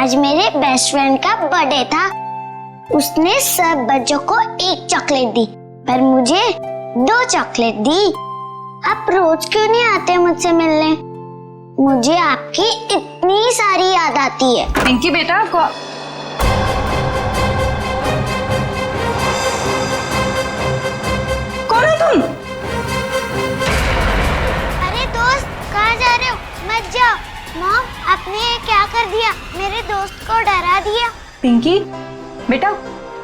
आज मेरे best friend का बर्थडे था। उसने सब बच्चों को एक चॉकलेट दी, पर मुझे 2 चॉकलेट दी। आप रोज क्यों नहीं आते मुझसे मिलने? मुझे आपकी इतनी सारी याद आती है। पिंकी बेटा कौन हो तुम? अरे दोस्त, कहाँ जा रहे हो? मत जाओ। मॉम, आपने ये क्या कर दिया? मेरे दोस्त को डरा दिया। पिंकी बेटा,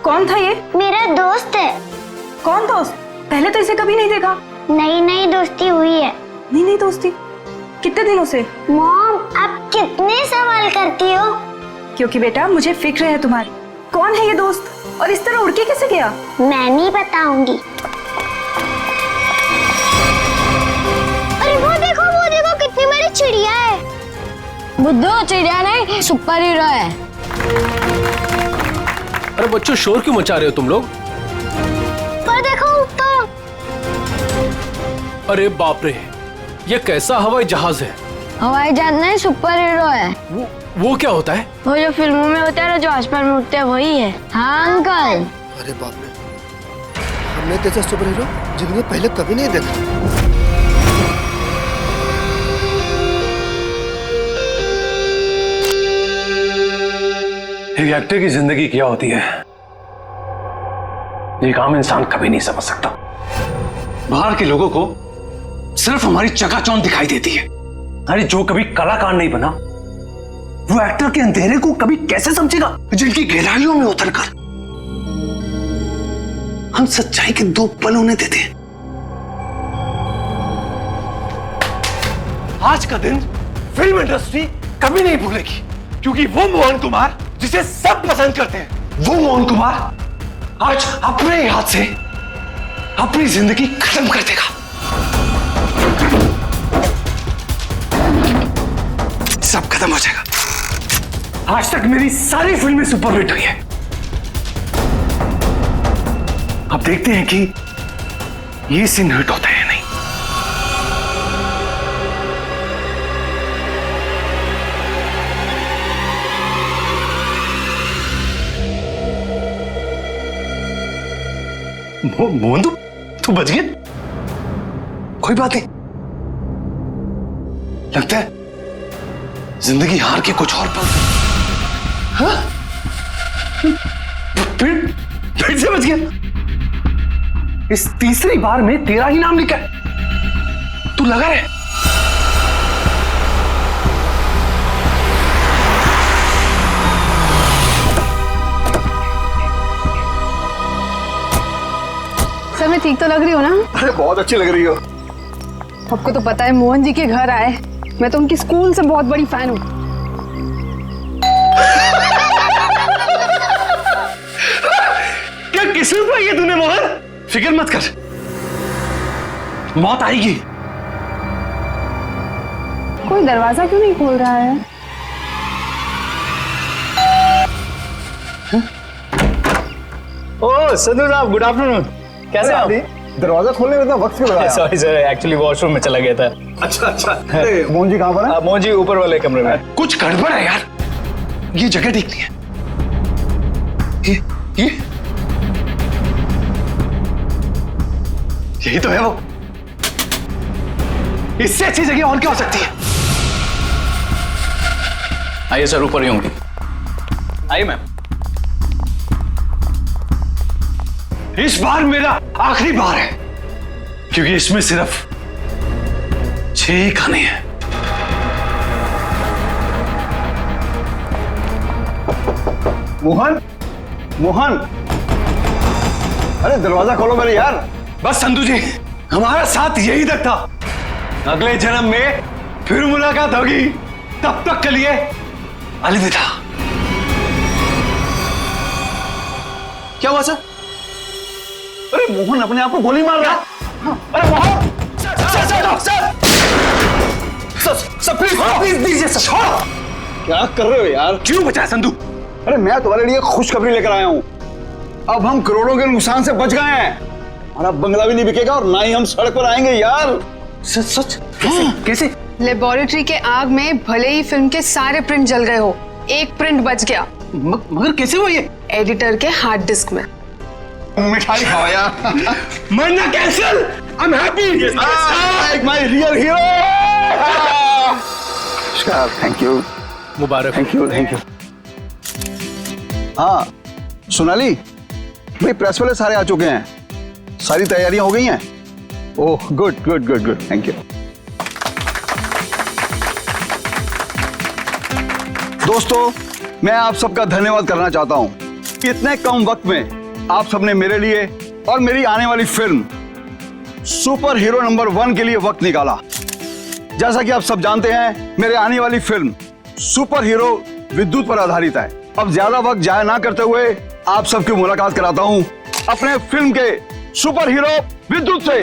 कौन था ये? मेरा दोस्त है। कौन दोस्त? पहले तो इसे कभी नहीं देखा। नई नई दोस्ती हुई है। नहीं दोस्ती? कितने दिनों से? मॉम, आप कितने सवाल करती हो? क्योंकि बेटा मुझे फिक्र है तुम्हारी। कौन है ये दोस्त और इस तरह उड़ के कैसे गया? मैं नहीं बताऊंगी। अरे वो देखो कितनी बड़ी चिड़िया है। बुद्धू, चिड़िया नहीं, सुपर हीरो है। अरे बच्चों, शोर क्यों मचा रहे हो तुम लोग? पर देखो ऊपर। अरे बाप रे, ये कैसा हवाई जहाज है? हवाई जहाज नहीं, सुपर हीरो है। वो क्या होता है? वो जो फिल्मों में होता है ना, जो आसमान में उड़ते हैं, वही है। हाँ अंकल। अरे बाप रे, हमने जैसा सुपर हीरो जिंदगी में पहले कभी नहीं देखा। एक एक्टर की जिंदगी क्या होती है, एक आम इंसान कभी नहीं समझ सकता। बाहर के लोगों को सिर्फ हमारी चकाचौंध दिखाई देती है। अरे जो कभी कलाकार नहीं बना, वो एक्टर के अंधेरे को कभी कैसे समझेगा? जिनकी गहराइयों में उतरकर हम सच्चाई के 2 पल उन्हें देते हैं। आज का दिन फिल्म इंडस्ट्री कभी नहीं भूलेगी, क्योंकि वो मोहन कुमार जिसे सब पसंद करते हैं, वो मोहन कुमार आज अपने हाथ से अपनी जिंदगी खत्म कर देगा। सब खत्म हो जाएगा। आज तक मेरी सारी फिल्में सुपरहिट हुई है। अब देखते हैं कि ये सीन हिट होता है या नहीं। मोहन, तू बच गया? कोई बात नहीं। लगता है जिंदगी हार के कुछ और पल। हाँ? फिर से बच गया। इस तीसरी बार में तेरा ही नाम लिखा है। तू लगा रहे। सर, मैं ठीक तो लग रही हूँ ना? अरे बहुत अच्छी लग रही हो। आपको तो पता है मोहन जी के घर आए, मैं तो उनकी स्कूल से बहुत बड़ी फैन हूँ। क्या किस्मत पाई है तूने मोहन? फिक्र मत कर, मौत आएगी। कोई दरवाजा क्यों नहीं खोल रहा है? ओह संधू साहब, गुड आफ्टरनून। कैसे आप? दरवाजा खोलने में इतना वक्त क्यों लगाया? सॉरी सर, एक्चुअली वॉशरूम में चला गया था। अच्छा। अरे मोहन जी कहाँ पर है? मोहन जी ऊपर वाले कमरे में। कुछ गड़बड़ है यार, ये जगह ठीक नहीं है। ये यही तो है वो। इससे अच्छी जगह और क्या हो सकती है? आइए सर, ऊपर ही होंगे। आइए मैम। इस बार मेरा आखिरी बार है, क्योंकि इसमें सिर्फ 6 ही खाने हैं। मोहन, मोहन, अरे दरवाजा खोलो मेरे यार। बस संधू जी, हमारा साथ यही तक था। अगले जन्म में फिर मुलाकात होगी। तब तक के लिए अलविदा। क्या हुआ सर? अरे मोहन अपने आप को गोली मार रहा है। अरे मोहन, सर प्लीज दीजिए सर। क्या कर रहे हो यार? क्यों बचाया संधू? अरे मैं तुम्हारे लिए खुशखबरी लेकर आया हूँ। अब हम करोड़ों के नुकसान से बच गए हैं। हमारा बंगला भी नहीं बिकेगा और ना ही हम सड़क पर आएंगे यार। सच? कैसे? लेबोरेटरी के आग में भले ही फिल्म के सारे प्रिंट जल गए हो, एक प्रिंट बच गया मगर कैसे हुआ ये? एडिटर के हार्ड डिस्क में। मिठाई खाओ यार। मरना cancel. I am happy. My real hero. Thank you. Mubarak. Thank you thank you. हाँ सोनाली भाई, प्रेस वाले सारे आ चुके हैं, सारी तैयारियां हो गई हैं। Oh good good good good, thank you. दोस्तों मैं आप सबका धन्यवाद करना चाहता हूं कि इतने कम वक्त में आप सबने मेरे लिए और मेरी आने वाली फिल्म सुपर हीरो नंबर 1 के लिए वक्त निकाला। जैसा कि आप सब जानते हैं, मेरे आने वाली फिल्म सुपर हीरो विद्युत पर आधारित है। अब ज्यादा वक्त जाया ना करते हुए आप सबकी मुलाकात कराता हूं अपने फिल्म के सुपर हीरो विद्युत से।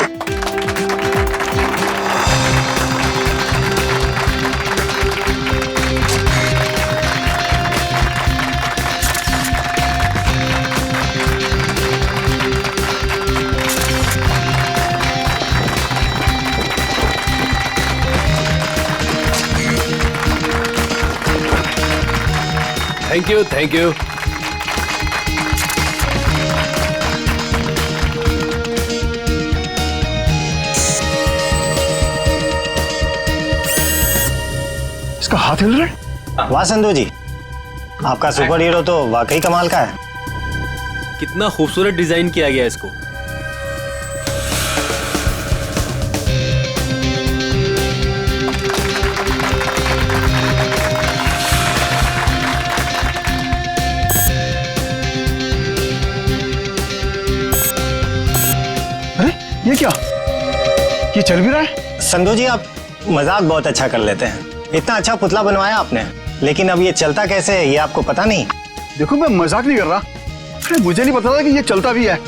Thank you thank you. इसका हाथ हिल रहा है। वाह संधू जी, आपका सुपर हीरो तो वाकई कमाल का है। कितना खूबसूरत डिजाइन किया गया इसको। अरे ये क्या, ये चल भी रहा है? संधू जी आप मजाक बहुत अच्छा कर लेते हैं। इतना अच्छा पुतला बनवाया आपने, लेकिन अब ये चलता कैसे है ये आपको पता नहीं? देखो मैं मजाक नहीं कर रहा, अरे मुझे नहीं पता था कि ये चलता भी है।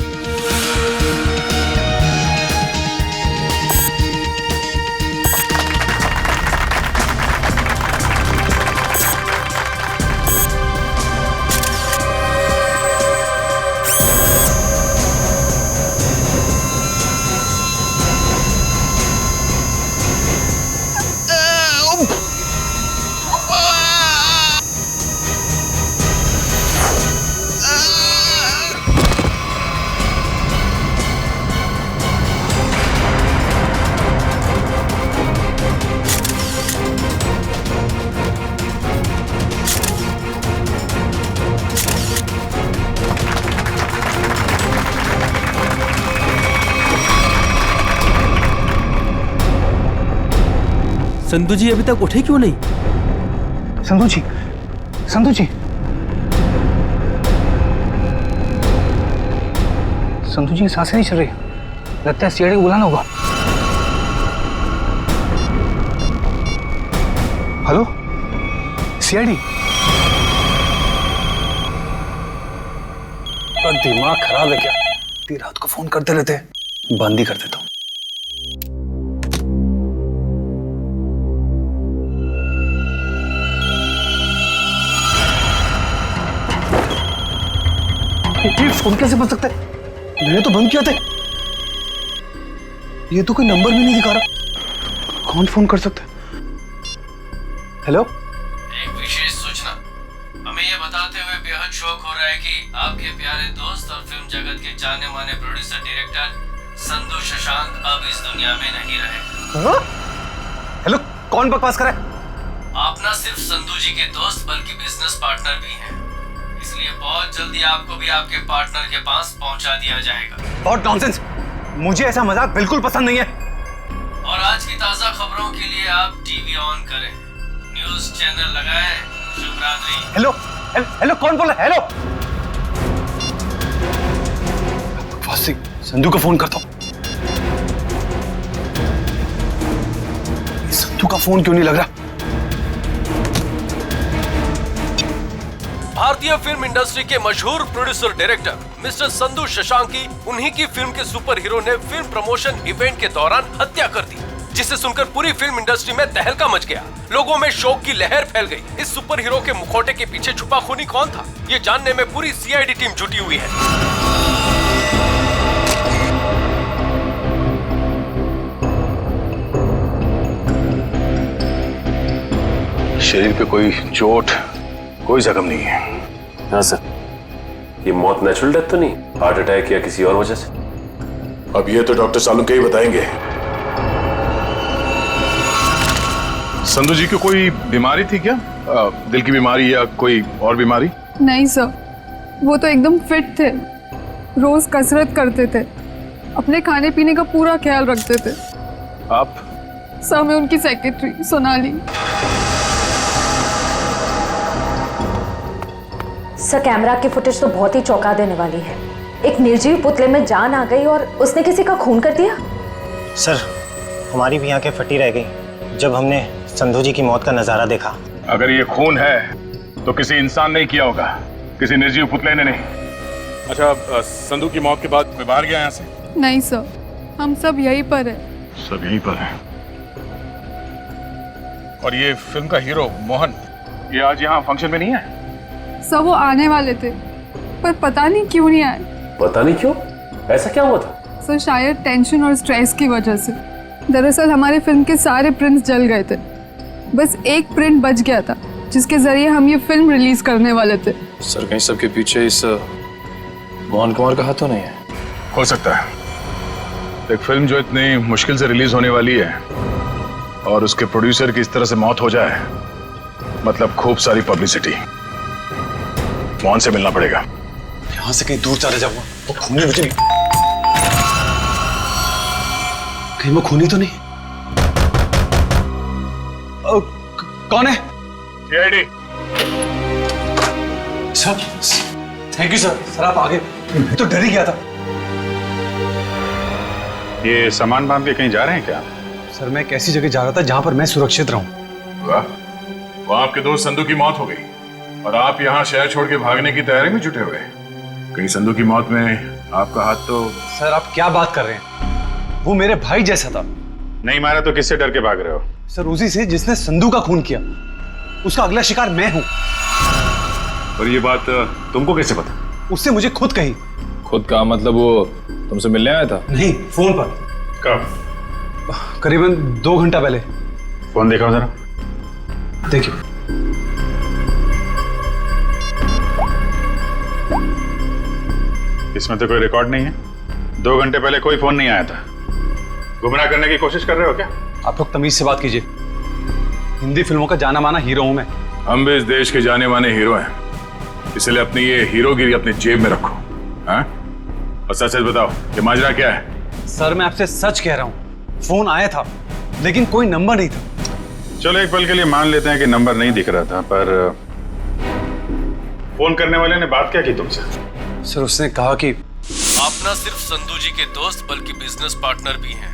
संधू जी अभी तक उठे क्यों नहीं? संधू जी, संधू जी, संधू जी की सांसें नहीं चल रही, लगता है सीआईडी को बुलाना होगा। Hello CID. दिमाग खराब है क्या? इतनी रात को फोन करते रहते हैं, बंद ही कर देता हूँ। ये फोन कैसे बन सकता है? मैंने तो बंद किया था। ये तो कोई नंबर भी नहीं दिखा रहा, कौन फोन कर सकता है? हेलो, एक विशेष सूचना। हमें ये बताते हुए बेहद शौक हो रहा है कि आपके प्यारे दोस्त और फिल्म जगत के जाने माने प्रोड्यूसर डायरेक्टर संधू शशांक अब इस दुनिया में नहीं रहे। हेलो, कौन बकवास कर रहा है? आप न सिर्फ संधू जी के दोस्त बल्कि बिजनेस पार्टनर भी हैं, इसलिए बहुत जल्दी आपको भी आपके पार्टनर के पास पहुंचा दिया जाएगा। बहुत नॉनसेंस, मुझे ऐसा मजाक बिल्कुल पसंद नहीं है। और आज की ताजा खबरों के लिए आप टीवी ऑन करें, न्यूज चैनल लगाएं। शुभ रात्रि। हेलो हेलो, कौन बोल रहा है? हेलो, संधू को फोन करता हूँ। संधू का फोन क्यों नहीं लग रहा? भारतीय फिल्म इंडस्ट्री के मशहूर प्रोड्यूसर डायरेक्टर मिस्टर संधू शशांकी, उन्हीं की फिल्म के सुपर हीरो ने फिल्म प्रमोशन इवेंट के दौरान हत्या कर दी, जिसे सुनकर पूरी फिल्म इंडस्ट्री में तहलका मच गया। लोगों में शोक की लहर फैल गई। इस सुपर हीरो के मुखौटे के पीछे छुपा खूनी कौन था, ये जानने में पूरी सीआईडी टीम जुटी हुई है। शरीर पे कोई चोट कोई जख्म नहीं है। हाँ सर, ये मौत नेचुरल डेथ तो नहीं, हार्ट अटैक या किसी और वजह से? अब ये तो डॉक्टर सालुंके ही बताएंगे। संधू जी को कोई बीमारी थी क्या? दिल की बीमारी या कोई और बीमारी? नहीं सर, वो तो एकदम फिट थे, रोज कसरत करते थे, अपने खाने पीने का पूरा ख्याल रखते थे। आप? सर मैं उनकी सेक्रेटरी सोनाली। सर कैमरा की फुटेज तो बहुत ही चौंका देने वाली है। एक निर्जीव पुतले में जान आ गई और उसने किसी का खून कर दिया। सर हमारी भी आंखें फटी रह गई जब हमने संधू जी की मौत का नजारा देखा। अगर ये खून है तो किसी इंसान ने किया होगा, किसी निर्जीव पुतले ने नहीं। अच्छा, संधू की मौत के बाद कोई बाहर गया यहाँ से? नहीं सर, हम सब यहीं पर है। सब यहीं पर हैं। और ये फिल्म का हीरो मोहन, ये आज यहाँ फंक्शन में नहीं है? सर वो आने वाले थे पर पता नहीं क्यों नहीं आए। पता नहीं क्यों? ऐसा क्या हुआ था? सर शायद टेंशन और स्ट्रेस की वजह से। दरअसल हमारे फिल्म के सारे प्रिंट्स जल गए थे, बस एक प्रिंट बच गया था जिसके जरिए हम ये फिल्म रिलीज करने वाले थे। सर कहीं सबके पीछे इस मोहन कुमार का हाथ तो नहीं है? हो सकता है। एक फिल्म जो इतनी मुश्किल से रिलीज होने वाली है और उसके प्रोड्यूसर की इस तरह से मौत हो जाए, मतलब खूब सारी पब्लिसिटी। मोहन से मिलना पड़ेगा। यहां से कहीं दूर चला जाऊंगा वो खूनी मुझे नहीं, कहीं वो खूनी तो नहीं? कौन है? CID. Sir thank you sir. Sir आप आगे, मैं तो डर ही गया था। ये सामान बांध के कहीं जा रहे हैं क्या? सर मैं एक ऐसी जगह जा रहा था जहां पर मैं सुरक्षित रहूं। वाह, वो आपके दोस्त संधू की मौत हो गई और आप यहाँ शहर छोड़ के भागने की तैयारी में जुटे हुए। कहीं संधू की मौत में आपका हाथ तो? सर आप क्या बात कर रहे हैं? वो मेरे भाई जैसा था। नहीं मारा तो किससे डर के भाग रहे हो? सर उसी से जिसने संधू का खून किया, उसका अगला शिकार मैं हूं। और ये बात तुमको कैसे पता? उससे मुझे खुद कही। खुद का मतलब वो तुमसे मिलने आया था? नहीं, फोन पर। कब? करीबन 2 घंटा पहले। फोन देखा जरा। देखिए। इसमें तो कोई रिकॉर्ड नहीं है। 2 घंटे पहले कोई फोन नहीं आया था। गुमराह करने की कोशिश कर रहे हो क्या? आप लोग तमीज से बात कीजिए। हिंदी फिल्मों का जाना माना हीरो हूं मैं। हम भी इस देश के जाने माने हीरो हैं, इसलिए अपनी ये हीरोगिरी अपने जेब में रखो। हाँ? और सच सच बताओ, ये माजरा क्या है? सर मैं आपसे सच कह रहा हूं, फोन आया था लेकिन कोई नंबर नहीं था। चलो एक पल के लिए मान लेते हैं कि नंबर नहीं दिख रहा था, पर फोन करने वाले ने बात क्या की तुमसे? सर उसने कहा कि आप न सिर्फ संधू जी के दोस्त बल्कि बिजनेस पार्टनर भी हैं,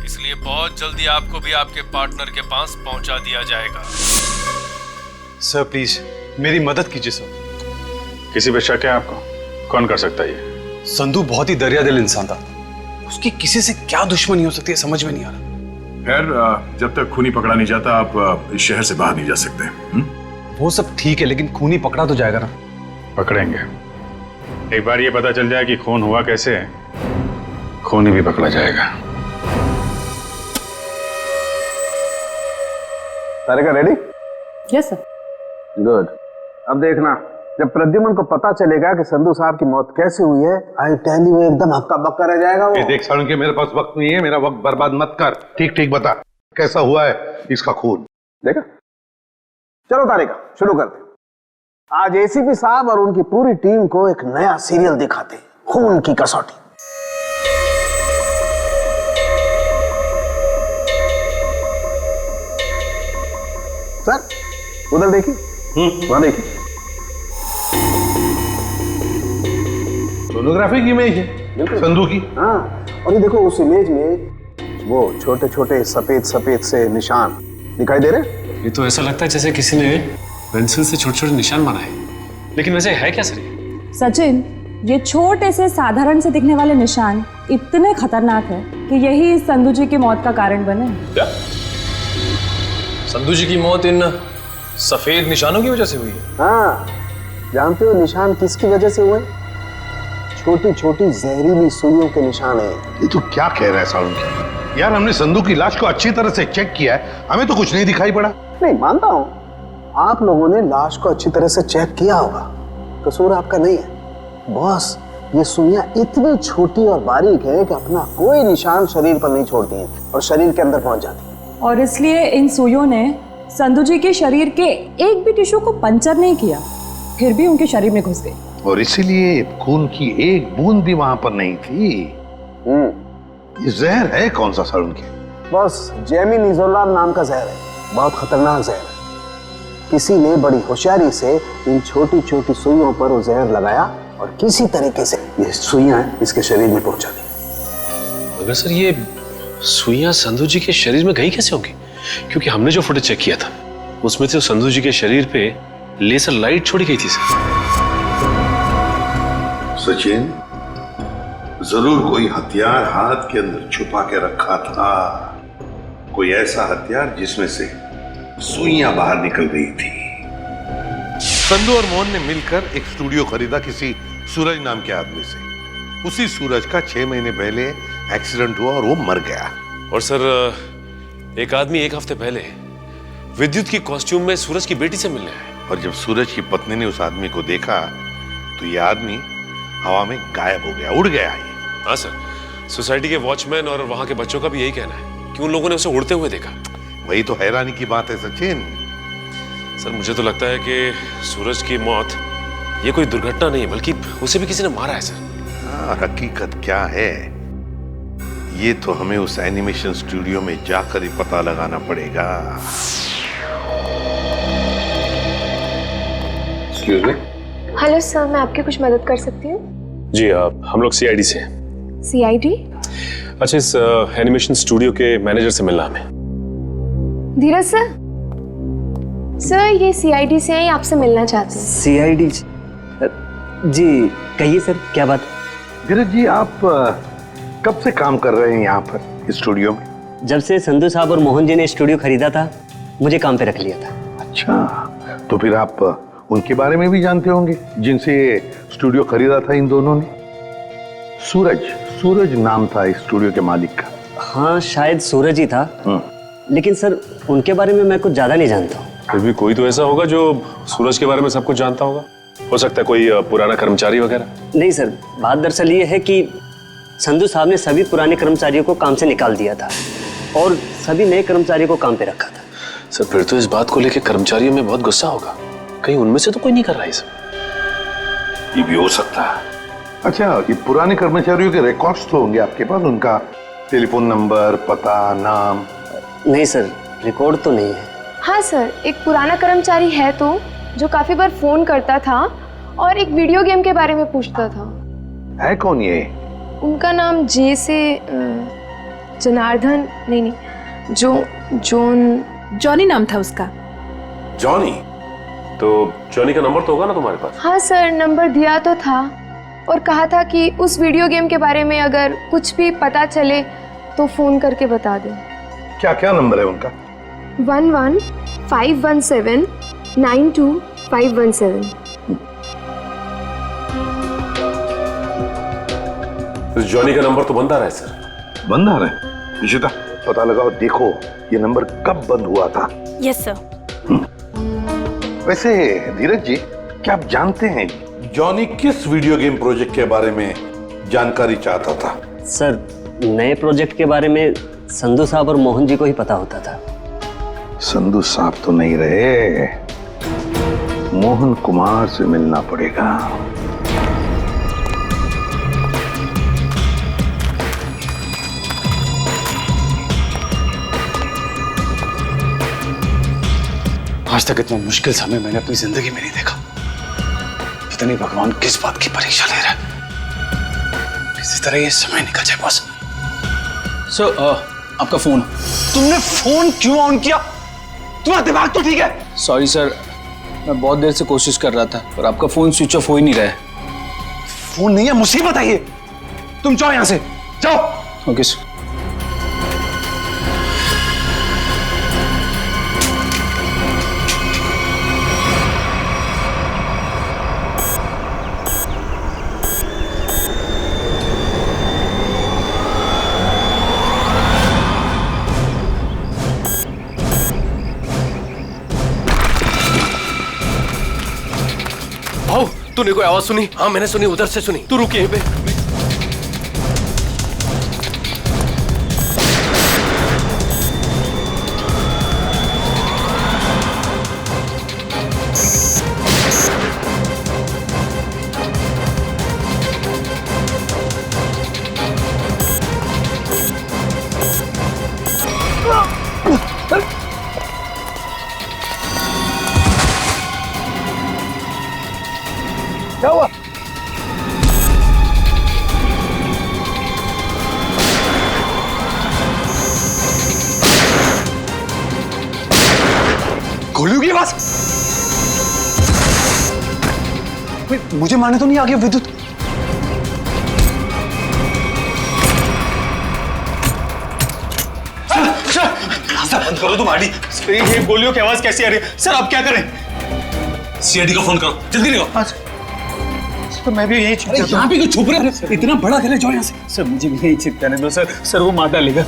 इसलिए बहुत जल्दी आपको भी आपके पार्टनर के पास पहुंचा दिया जाएगा। सर प्लीज मेरी मदद कीजिए सर। किसी पे शक है आपको? कौन कर सकता है ये? संधू बहुत ही दरियादिल इंसान था, उसकी किसी से क्या दुश्मनी हो सकती है समझ में नहीं आ रहा। खैर जब तक खूनी पकड़ा नहीं जाता आप इस शहर से बाहर नहीं जा सकते। वो सब ठीक है लेकिन खूनी पकड़ा तो जाएगा ना? पकड़ेंगे। एक बार ये पता चल जाए कि खून हुआ कैसे है, खूनी भी पकड़ा जाएगा। सारे का रेडी? Yes sir. गुड। अब देखना, जब प्रद्युमन को पता चलेगा कि संधू साहब की मौत कैसे हुई है, आई टेल यू एकदम हक्का बक्का रह जाएगा वो। देख सालुंके, मेरे पास वक्त नहीं है, मेरा वक्त बर्बाद मत कर। ठीक ठीक बता कैसा हुआ है इसका खून। देखा? चलो तारिका शुरू करते। आज एसीपी साहब और उनकी पूरी टीम को एक नया सीरियल दिखाते, खून की कसौटी। सर उधर देखिए, वहां देखिए। सोनोग्राफी की इमेज है संधू की। हाँ, और ये देखो उस इमेज में वो छोटे छोटे सफेद सफेद से निशान दिखाई दे रहे। ये तो ऐसा लगता है जैसे किसी ने पेंसिल से छोटे छोटे निशान बनाए, लेकिन वैसे है क्या सर? सचिन, ये छोटे से साधारण से दिखने वाले निशान इतने खतरनाक है कि यही संधू जी की मौत का कारण बने। क्या संधू जी की मौत इन सफेद निशानों की वजह से हुई है? हाँ, जानते हो निशान किसकी वजह से हुए? छोटी छोटी जहरीली सुइयों के निशान है। ये तो क्या कह रहा है सालुंके? यार हमने संधू की लाश को अच्छी तरह से चेक किया है, हमें तो कुछ नहीं दिखाई पड़ा। नहीं मानता हूँ, आप लोगों ने लाश को अच्छी तरह से चेक किया होगा, कसूर आपका नहीं है। बॉस, ये सुइयां इतनी छोटी और बारीक है कि अपना कोई निशान शरीर पर नहीं छोड़ती हैं और शरीर के अंदर पहुंच जाती हैं। और इसलिए इन सुइयों ने संधू जी के शरीर के एक भी टिश्यू को पंचर नहीं किया, फिर भी उनके शरीर में घुस गई। और इसीलिए खून की एक बूंद भी वहां पर नहीं थी। ये जहर है कौन सा सर उनके? बस जेमिनिजोलाम नाम का जहर है, बहुत खतरनाक जहर है। किसी ने बड़ी होशियारी से इन छोटी छोटी सुइयों पर वो जहर लगाया और किसी तरीके से ये सुइयां इसके शरीर में पहुंचा दी। मगर सर ये सुइयां संधू जी के शरीर में गई कैसे होंगी? क्योंकि हमने जो फुटेज चेक किया था उसमें तो संधू जी के शरीर पे लेजर लाइट छोड़ी गई थी सर। सचिन, जरूर कोई हथियार हाथ के अंदर छुपा के रखा था, कोई ऐसा हथियार जिसमें से सुइयां बाहर निकल गई थी। संधू और मोहन ने मिलकर एक स्टूडियो खरीदा किसी सूरज नाम के आदमी से। उसी सूरज का 6 महीने पहले एक्सीडेंट हुआ और वो मर गया। और सर एक आदमी 1 हफ्ते पहले विद्युत की कॉस्ट्यूम में सूरज की बेटी से मिलने आया। और जब सूरज की पत्नी ने उस आदमी को देखा तो ये आदमी हवा में गायब हो गया, उड़ गया। हाँ सर, सोसाइटी के वॉचमैन और वहां के बच्चों का भी यही कहना है कि उन लोगों ने उसे उड़ते हुए देखा। वही तो हैरानी की बात है सचिन। सर मुझे तो लगता है कि सूरज की मौत ये कोई दुर्घटना नहीं है, बल्कि उसे भी किसी ने मारा है सर। हकीकत क्या है ये तो हमें उस एनिमेशन स्टूडियो में जाकर ही पता लगाना पड़ेगा। Excuse me. हेलो सर, मैं आपकी कुछ मदद कर सकती हूँ? जी हम लोग सीआईडी से हैं। सीआईडी? अच्छा, इस एनिमेशन स्टूडियो के मैनेजर से मिलना हमें। धीरज सर, सर ये सीआईडी से हैं, आपसे मिलना चाहते हैं। सीआईडी? जी कहिए सर, क्या बात? धीरज जी, आप कब से काम कर रहे हैं यहाँ पर स्टूडियो में? जब से संधू साहब और मोहन जी ने स्टूडियो खरीदा था, मुझे काम पे रख लिया था। अच्छा, तो फिर आप उनके बारे में भी जानते होंगे जिनसे स्टूडियो खरीदा था इन दोनों ने? सूरज नाम था इस स्टूडियो के मालिक का। हाँ शायद सूरज ही था, लेकिन सर उनके बारे में मैं कुछ ज्यादा नहीं जानता हूँ। फिर भी कोई तो ऐसा होगा जो सूरज के बारे में सब कुछ जानता होगा। हो सकता है कोई पुराना कर्मचारी वगैरह। नहीं सर, बात दरअसल ये है कि संधू साहब ने सभी पुराने कर्मचारियों को काम से निकाल दिया था और सभी नए कर्मचारियों को काम पे रखा था। सर फिर तो इस बात को लेकर कर्मचारियों में बहुत गुस्सा होगा, कहीं उनमें से तो कोई नहीं कर रहा है सब। ये भी हो सकता है। अच्छा, ये पुराने कर्मचारियों के रिकॉर्ड्स तो होंगे आपके पास, उनका टेलीफोन नंबर, पता, नाम? नहीं सर, रिकॉर्ड तो नहीं है। हाँ सर, एक पुराना कर्मचारी है तो जो काफी बार फोन करता था और एक वीडियो गेम के बारे में पूछता था। है कौन ये? उनका नाम जे से जनार्दन नहीं, जॉनी नाम था उसका। जॉनी? तो जॉनी का नंबर तो होगा ना तुम्हारे पास? हाँ सर, नंबर दिया तो था और कहा था कि उस वीडियो गेम के बारे में अगर कुछ भी पता चले तो फोन करके बता दें। क्या क्या नंबर है उनका? 11-517-92517। जॉनी का नंबर तो बंद आ रहा है सर। बंद आ रहा है? निशिता, पता लगाओ, देखो ये नंबर कब बंद हुआ था। Yes sir. वैसे धीरज जी, क्या आप जानते हैं जॉनी किस वीडियो गेम प्रोजेक्ट के बारे में जानकारी चाहता था? सर नए प्रोजेक्ट के बारे में संधू साहब और मोहन जी को ही पता होता था। संधू साहब तो नहीं रहे, मोहन कुमार से मिलना पड़ेगा। आज तक इतना मुश्किल समय मैंने अपनी जिंदगी में नहीं देखा। पता नहीं भगवान किस बात की परीक्षा ले रहा है। किसी तरह ये समय निकल जाए बस। सर आपका फोन। तुमने फोन क्यों ऑन किया? तुम्हारा दिमाग तो ठीक है? सॉरी सर, मैं बहुत देर से कोशिश कर रहा था पर आपका फोन स्विच ऑफ हो ही नहीं रहा है। फोन नहीं है, मुसीबत है ये। तुम जाओ यहां से, जाओ। Okay sir. तूने कोई आवाज सुनी? हाँ मैंने सुनी, उधर से सुनी। तू रुक यहीं पे। क्या हुआ? गोलियों की आवाज। मुझे मारने तो नहीं आ गया विद्युत? सर बंद करो तुम आड़ी। ये गोलियों की आवाज कैसी आ रही है? सर आप क्या करें? सीआईडी को फोन करो, जल्दी निकलो। तो मैं भी यही यहाँ पे क्यों छुप रहे हैं? इतना बड़ा घर है, जाओ यहाँ से। सर मुझे भी यही छिपकाने दो सर। सर वो मार डालेगा।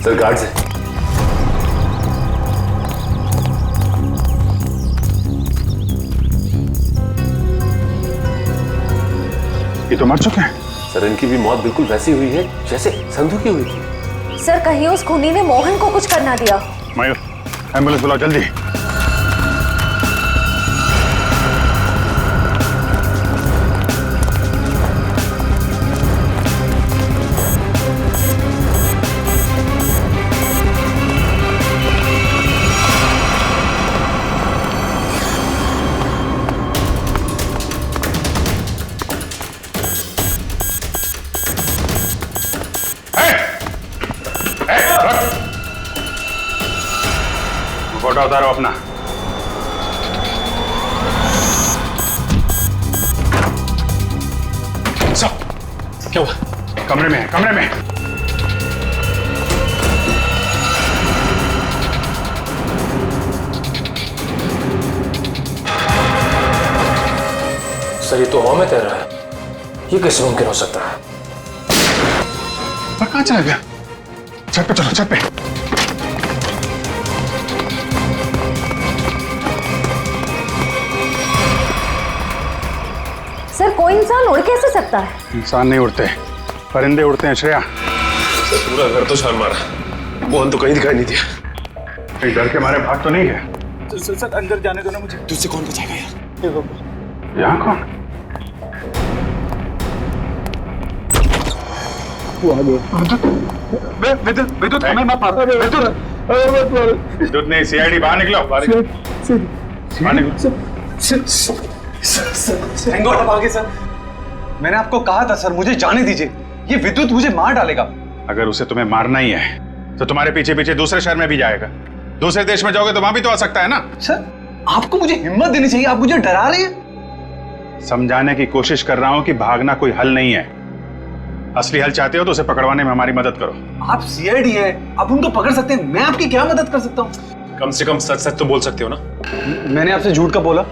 सर गार्ड से ये तो मर चुके हैं। सर इनकी भी मौत बिल्कुल वैसी हुई है जैसे संधू की हुई थी। सर कहीं उस खूनी ने मोहन को कुछ करना दिया। मयूर एम्बुलेंस बुलाओ जल्दी। फोटो उतारो अपना। क्या हुआ? कमरे में है, कमरे में। सर ये तो हवा में तैर रहा है, ये कैसे मुमकिन हो सकता है? पर कहाँ चला गया? छत पे चलो, छत पे। सर कोई इंसान उड़ कैसे सकता है? इंसान नहीं उड़ते, परिंदे उड़ते हैं श्रेया। सर पूरा घर तो छान मारा, मोहन तो कहीं दिखाई नहीं दिया। कहीं डर के मारे भाग तो नहीं है? सर अंदर जाने दो ना मुझे। तुझसे कौन बचाएगा यार? यहाँ कौन? वो आ गया। विद्युत हमें मत मारो। विद्युत नहीं, सीआईडी बाहर निकलो। बाहर निकलो। सर मैंने आपको कहा था सर, मुझे जाने दीजिए, ये विद्युत मुझे मार डालेगा। अगर उसे तुम्हें मारना ही है तो तुम्हारे पीछे पीछे दूसरे शहर में भी जाएगा। दूसरे देश में जाओगे तो वहां भी तो आ सकता है ना। सर आपको मुझे हिम्मत देनी चाहिए, आप मुझे डरा रहे हैं। समझाने की कोशिश कर रहा हूं कि भागना कोई हल नहीं है। असली हल चाहते हो तो उसे पकड़वाने में हमारी मदद करो। आप सीआईडी है, आप उनको पकड़ सकते हैं, मैं आपकी क्या मदद कर सकता हूँ? कम से कम सच सच तो बोल सकते हो ना। मैंने आपसे झूठ का बोला?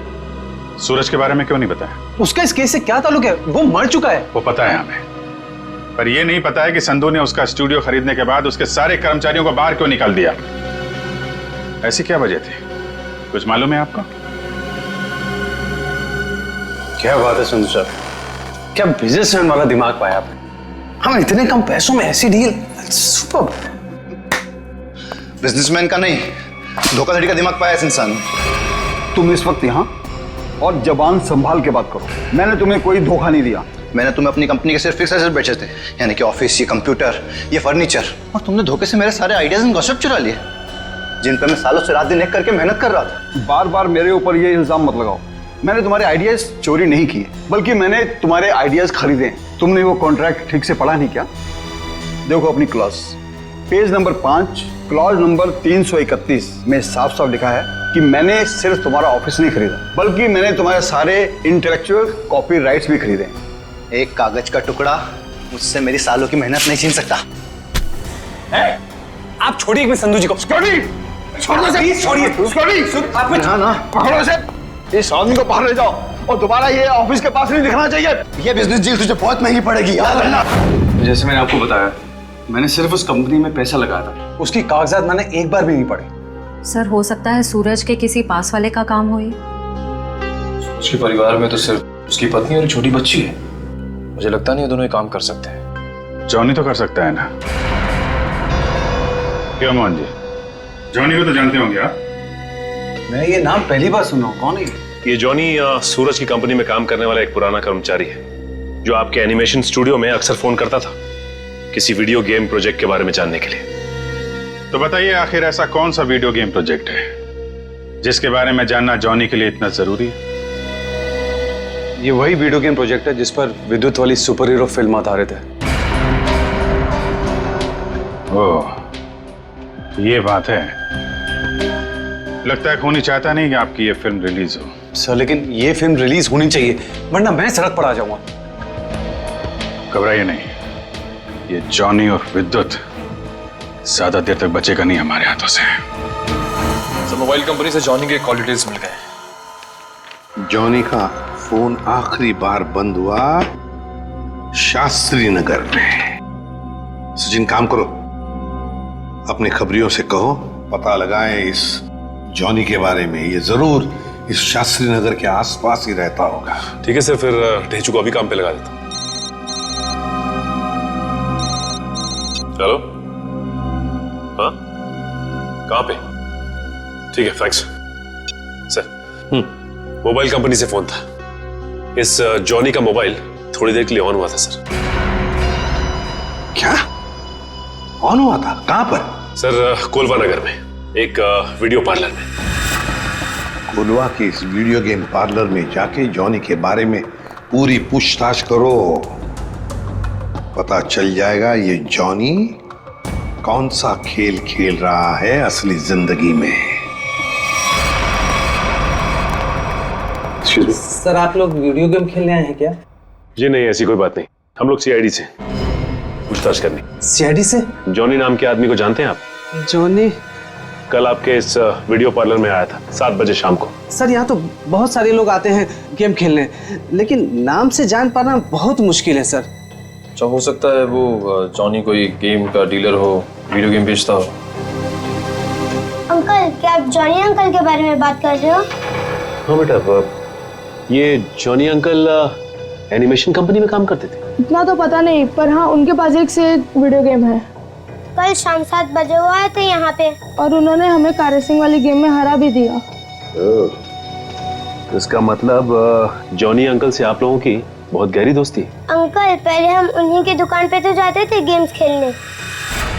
सूरज के बारे में क्यों नहीं बताया? उसका इस केस से क्या ताल्लुक है? वो मर चुका है। वो पता है हमें, पर यह नहीं पता है कि संधू ने उसका स्टूडियो खरीदने के बाद उसके सारे कर्मचारियों को बाहर क्यों निकाल दिया। ऐसी क्या वजह थी, कुछ मालूम है आपको? क्या बात है संधू साहब, क्या बिजनेसमैन वाला दिमाग पाया आपने। हम इतने कम पैसों में ऐसी डील, सुपर। बिजनेसमैन का नहीं, धोखाधड़ी का दिमाग पाया इस इंसान ने। तुम इस वक्त यहाँ और जबान संभाल के बात करो। मैंने तुम्हें कोई धोखा नहीं दिया। मैंने तुम्हें अपनी कंपनी के सिर्फ फिक्स एसेट बेचे थे, यानी कि ऑफिस, ये कंप्यूटर, ये फर्नीचर, और तुमने धोखे से मेरे सारे आइडियाज एंड गॉसिप चुरा लिए, जिन पर मैं सालों से रात दिन एक करके मेहनत कर रहा था। बार बार मेरे ऊपर ये इल्जाम मत लगाओ। मैंने तुम्हारे आइडियाज चोरी नहीं किए, बल्कि मैंने तुम्हारे आइडियाज खरीदे। तुमने वो कॉन्ट्रैक्ट ठीक से पढ़ा नहीं क्या? देखो अपनी clause, page number 5, clause number 331 में साफ साफ लिखा है कि मैंने सिर्फ तुम्हारा ऑफिस नहीं खरीदा, बल्कि मैंने तुम्हारे सारे इंटेलेक्चुअल कॉपी राइट्स भी खरीदे। एक कागज का टुकड़ा मुझसे मेरी सालों की मेहनत नहीं छीन सकता। आप छोड़िए एक मिनट संधू जी को। छोड़िए ना पकड़ो इसे। इस आदमी को बाहर ले जाओ और दोबारा ये ऑफिस के पास नहीं दिखना चाहिए। ये बिजनेस डील तुझे बहुत महंगी पड़ेगी, याद रखना। जैसे मैंने आपको बताया, मैंने सिर्फ उस कंपनी में पैसा लगाया था, उसकी कागजात मैंने एक बार भी नहीं पढ़े। सर हो सकता है सूरज के किसी पास वाले का काम हो ये। उसके परिवार में तो सिर्फ उसकी पत्नी और छोटी बच्ची है। मुझे लगता नहीं ये दोनों ही काम कर सकते हैं। जॉनी तो कर सकता है ना? क्या मोहन जी, जॉनी को तो जानते होंगे आप? मैं ये नाम पहली बार सुना हूँ, कौन है ये जॉनी सूरज की कंपनी में काम करने वाला एक पुराना कर्मचारी है जो आपके एनिमेशन स्टूडियो में अक्सर फोन करता था किसी वीडियो गेम प्रोजेक्ट के बारे में जानने के लिए। तो बताइए आखिर ऐसा कौन सा वीडियो गेम प्रोजेक्ट है जिसके बारे में जानना जॉनी के लिए इतना जरूरी है? ये वही वीडियो गेम प्रोजेक्ट है जिस पर विद्युत वाली सुपर हीरो फिल्म आधारित है। ओह, ये बात है। लगता है खूनी चाहता नहीं कि आपकी ये फिल्म रिलीज हो। सर लेकिन ये फिल्म रिलीज होनी चाहिए वरना मैं सड़क पर आ जाऊंगा। घबराइए नहीं, ये जॉनी और विद्युत ज्यादा देर तक बचेगा नहीं हमारे हाथों से। सर मोबाइल कंपनी से जॉनी के कॉल डिटेल्स मिल गए। जॉनी का फोन आखिरी बार बंद हुआ शास्त्री नगर में। सचिन काम करो, अपने खबरियों से कहो पता लगाएं इस जॉनी के बारे में। ये जरूर इस शास्त्री नगर के आसपास ही रहता होगा। ठीक है सर, फिर ढेचू को अभी काम पे लगा देता हूं। हेलो, हाँ कहाँ पे? ठीक है, थैंक्स सर। मोबाइल कंपनी से फोन था। इस जॉनी का मोबाइल थोड़ी देर के लिए ऑन हुआ था सर। क्या ऑन हुआ था? कहां पर? सर कोलवा नगर में एक वीडियो पार्लर में। कोलवा के इस वीडियो गेम पार्लर में जाके जॉनी के बारे में पूरी पूछताछ करो। पता चल जाएगा ये जॉनी कौन सा खेल खेल रहा है असली जिंदगी में। सर आप लोग वीडियो गेम खेलने आए हैं क्या? जी नहीं, ऐसी कोई बात नहीं। हम लोग सीआईडी से पूछताछ करनी। सीआईडी से? जॉनी नाम के आदमी को जानते हैं आप? जॉनी कल आपके इस वीडियो पार्लर में आया था 7 बजे शाम को। सर यहाँ तो बहुत सारे लोग आते हैं गेम खेलने, लेकिन नाम से जान पाना बहुत मुश्किल है सर। अच्छा, हो सकता है वो जॉनी कोई गेम का डीलर हो, वीडियो गेम बेचता हो। अंकल, क्या आप जॉनी अंकल के बारे में बात कर रहे हो? हाँ बेटा, ये जॉनी अंकल एनिमेशन कंपनी में काम करते थे। इतना तो पता नहीं, पर हाँ उनके पास एक से एक वीडियो गेम है। कल शाम 7 बजे वो आए थे यहाँ पे और उन्होंने हमें कार रेसिंग वाली गेम में हरा भी दिया। इसका मतलब जॉनी अंकल से आप लोगों की बहुत गहरी दोस्ती है। अंकल, पहले हम उन्हीं की दुकान पे तो जाते थे गेम्स खेलने।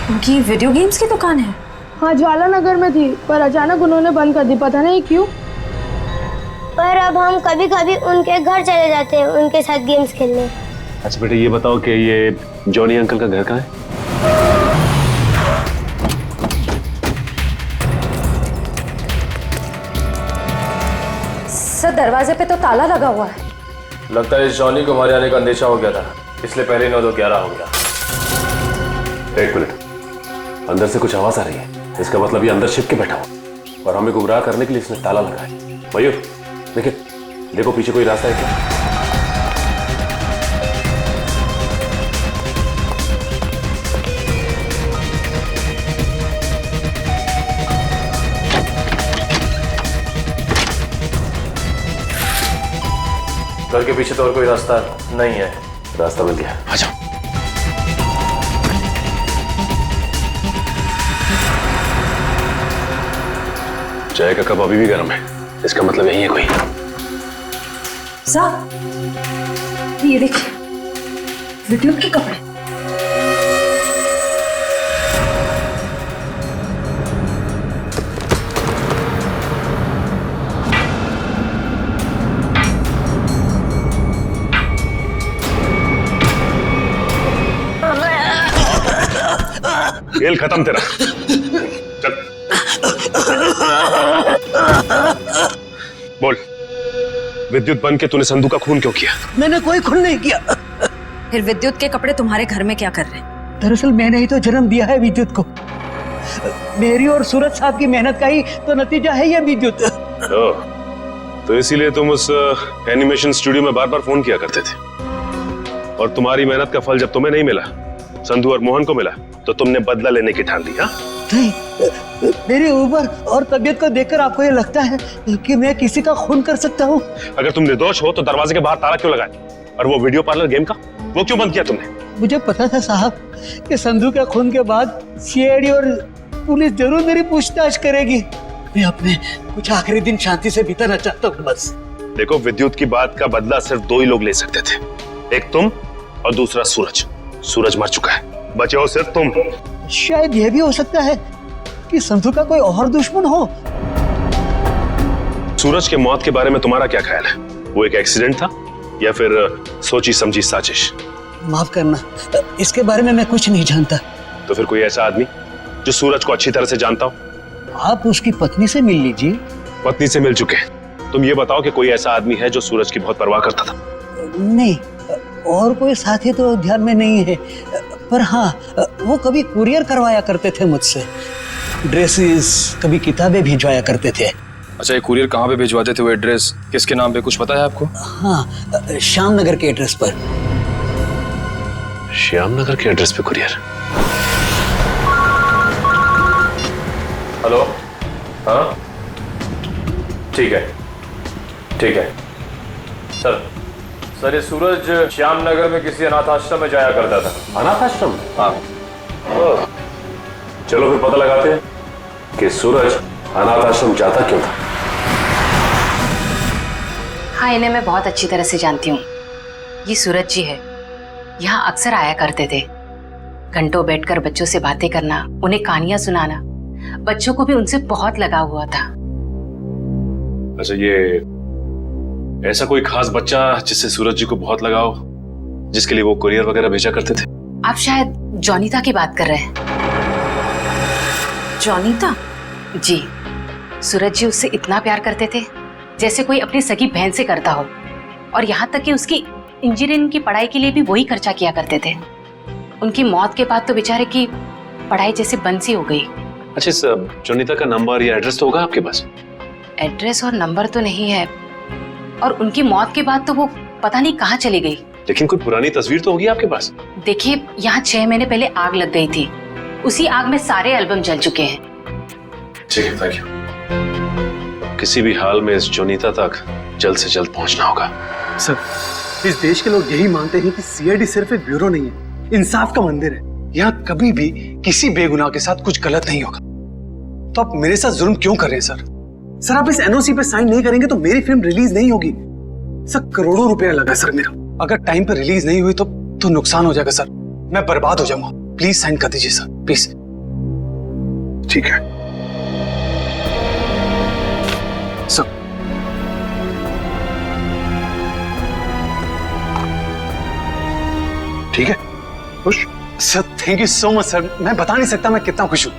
उनकी वीडियो गेम्स की दुकान है? हाँ, ज्वाला नगर में थी, पर अचानक उन्होंने बंद कर दी, पता नहीं क्यों। पर अब हम कभी कभी उनके घर चले जाते हैं उनके साथ गेम्स खेलने। अच्छा बेटा, ये बताओ कि ये जॉनी अंकल का घर कहाँ है? सर दरवाजे पे तो ताला लगा हुआ है। लगता है इस जॉनी को हमारे आने का अंदेशा हो गया था, इसलिए पहले 9-2-11 हो गया। एक मिनट, अंदर से कुछ आवाज आ रही है। इसका मतलब ये अंदर छिप के बैठा हुआ और हमें गुमराह करने के लिए इसने ताला लगाया। मयूर देखिए, देखो पीछे कोई रास्ता है क्या? घर के पीछे तो और कोई रास्ता नहीं है। रास्ता मिल गया, आ जाओ। चाय का कप अभी भी गर्म है, इसका मतलब यही है कोई। साहब ये देखिए, विद्युत के कपड़े। खेल खत्म तेरा। चल बोल, विद्युत बन के तूने संधू का खून क्यों किया? मैंने कोई खून नहीं किया। फिर विद्युत के कपड़े तुम्हारे घर में क्या कर रहे हैं? दरअसल मैंने ही तो जन्म दिया है विद्युत को। मेरी और सूरज साहब की मेहनत का ही तो नतीजा है ये विद्युत। तो इसीलिए तुम उस एनिमेशन स्टूडियो में बार बार फोन किया करते थे, और तुम्हारी मेहनत का फल जब तुम्हें नहीं मिला, संधू और मोहन को मिला, तो तुमने बदला लेने की ठान ली? हाँ, नहीं, मेरी उम्र और तबीयत को देखकर आपको ये लगता है कि मैं किसी का खून कर सकता हूँ? अगर तुम निर्दोष हो तो दरवाजे के बाहर ताला क्यों लगाया? और वो वीडियो पार्लर गेम का वो क्यों बंद किया तुमने? मुझे पता था साहब कि संधू के खून के बाद सीआईडी और पुलिस जरूर मेरी पूछताछ करेगी। मैं अपने कुछ आखिरी दिन शांति से बिताना चाहता हूँ बस। देखो, विद्युत की बात का बदला सिर्फ 2 ही लोग ले सकते थे, एक तुम और दूसरा सूरज। सूरज मर चुका है, बचे हो सिर्फ तुम। शायद यह भी हो सकता है कि संधू का कोई और दुश्मन हो। सूरज के मौत के बारे में तुम्हारा क्या ख्याल है? वो एक एक्सीडेंट था या फिर सोची समझी साजिश? माफ करना, इसके बारे में मैं कुछ नहीं जानता। तो फिर कोई ऐसा आदमी जो सूरज को अच्छी तरह से जानता हो? आप उसकी पत्नी से मिल लीजिए। पत्नी से मिल चुके हैं, तुम ये बताओ कि कोई ऐसा आदमी है जो सूरज की बहुत परवाह करता था? नहीं, और कोई साथी तो ध्यान में नहीं है, पर हाँ, वो कभी कुरियर करवाया करते थे मुझसे, ड्रेसेस, कभी किताबें भिजवाया करते थे। अच्छा, ये कुरियर कहाँ पे भिजवाते थे? वो एड्रेस किसके नाम पे, कुछ पता है आपको? हाँ, श्याम नगर के एड्रेस पर। श्याम नगर के एड्रेस पे कुरियर? हेलो, हाँ ठीक है, ठीक है सर, ये सूरज श्याम नगर में किसी अनाथ आश्रम में जाया करता था। अनाथ आश्रम? हाँ। चलो फिर पता लगाते हैं कि सूरज अनाथ आश्रम जाता क्यों था। हाँ, इन्हें मैं बहुत अच्छी तरह से जानती हूँ। ये सूरज जी है, यहाँ अक्सर आया करते थे। घंटों बैठकर बच्चों से बातें करना, उन्हें कहानियां सुनाना, बच्चों को भी उनसे बहुत लगाव हुआ था। अच्छा, ये ऐसा कोई खास बच्चा जिससे सूरज जी को बहुत लगाव, जिसके लिए वो कुरियर वगैरह भेजा करते थे? आप शायद जॉनीता की बात कर रहे हैं। जॉनीता? जी, सूरज जी उससे इतना प्यार करते थे जैसे कोई अपनी सगी बहन से करता हो, और यहाँ तक कि उसकी इंजीनियरिंग की पढ़ाई के लिए भी वही खर्चा किया करते थे। उनकी मौत के बाद तो बेचारे की पढ़ाई जैसे बंद सी हो गई। अच्छा, इस जॉनीता का नंबर या एड्रेस तो होगा आपके पास? एड्रेस और नंबर तो नहीं है, और उनकी मौत के बाद तो वो पता नहीं कहाँ चली गई। लेकिन कोई पुरानी तस्वीर तो होगी आपके पास? देखिए, यहाँ 6 महीने पहले आग लग गई थी, उसी आग में सारे एल्बम जल चुके हैं। ठीक है, थैंक यू। किसी भी हाल में इस जॉनीता तक जल्द से जल्द पहुंचना होगा। सर, इस देश के लोग यही मानते हैं कि सीआईडी सिर्फ एक ब्यूरो नहीं है, इंसाफ का मंदिर है। यहाँ कभी भी किसी बेगुनाह के साथ कुछ गलत नहीं होगा। तो आप मेरे साथ जुल्म क्यों कर रहे हैं सर? सर, आप इस एनओसी पे साइन नहीं करेंगे तो मेरी फिल्म रिलीज नहीं होगी। सर, करोड़ों रुपया लगा सर मेरा, अगर टाइम पे रिलीज नहीं हुई तो नुकसान हो जाएगा सर, मैं बर्बाद हो जाऊंगा। प्लीज साइन कर दीजिए सर, प्लीज। ठीक है सर। ठीक है, खुश? Sir, thank you so much sir. मैं बता नहीं सकता मैं कितना खुश हूँ।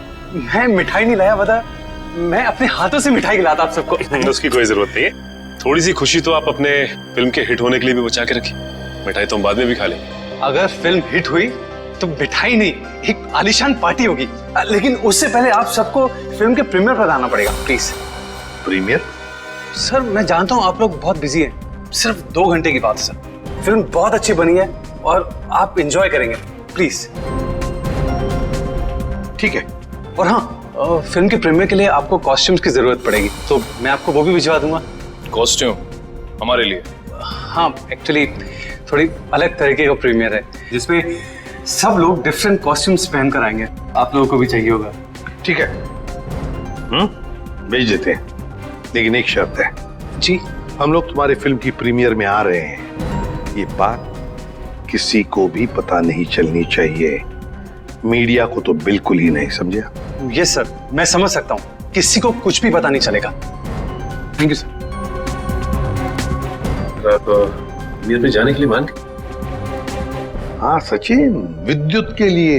मैं मिठाई नहीं लाया, बता, मैं अपने हाथों से मिठाई खिलाता आप सबको। उसकी कोई जरूरत नहीं है। थोड़ी सी खुशी तो आप अपने फिल्म के हिट होने के लिए भी बचा के रखिए। मिठाई तो हम बाद में भी खा लेंगे। अगर फिल्म हिट हुई तो मिठाई नहीं, एक आलीशान पार्टी होगी। लेकिन उससे पहले आप सबको फिल्म के प्रीमियर पर आना पड़ेगा, प्लीज। प्रीमियर? सर, मैं जानता हूँ आप लोग बहुत बिजी हैं, सिर्फ 2 घंटे की बात है सर। फिल्म बहुत अच्छी बनी है और आप एंजॉय करेंगे, प्लीज। ठीक है। और हाँ, फिल्म के प्रीमियर के लिए आपको कॉस्ट्यूम्स की जरूरत पड़ेगी, तो मैं आपको वो भी भिजवा दूंगा। कॉस्ट्यूम हमारे लिए? हाँ, एक्चुअली थोड़ी अलग तरीके का प्रीमियर है जिसमें सब लोग डिफरेंट कॉस्ट्यूम्स पहनकर आएंगे। आप लोगों को भी चाहिए होगा। ठीक है, भेज देते हैं, लेकिन एक शर्त है। जी? हम लोग तुम्हारे फिल्म की प्रीमियर में आ रहे हैं, ये बात किसी को भी पता नहीं चलनी चाहिए, मीडिया को तो बिल्कुल ही नहीं, समझे? यस सर, मैं समझ सकता हूँ, किसी को कुछ भी पता नहीं चलेगा। Thank you sir. आप मीर पे जाने के लिए मान गए? हाँ सचिन, विद्युत के लिए।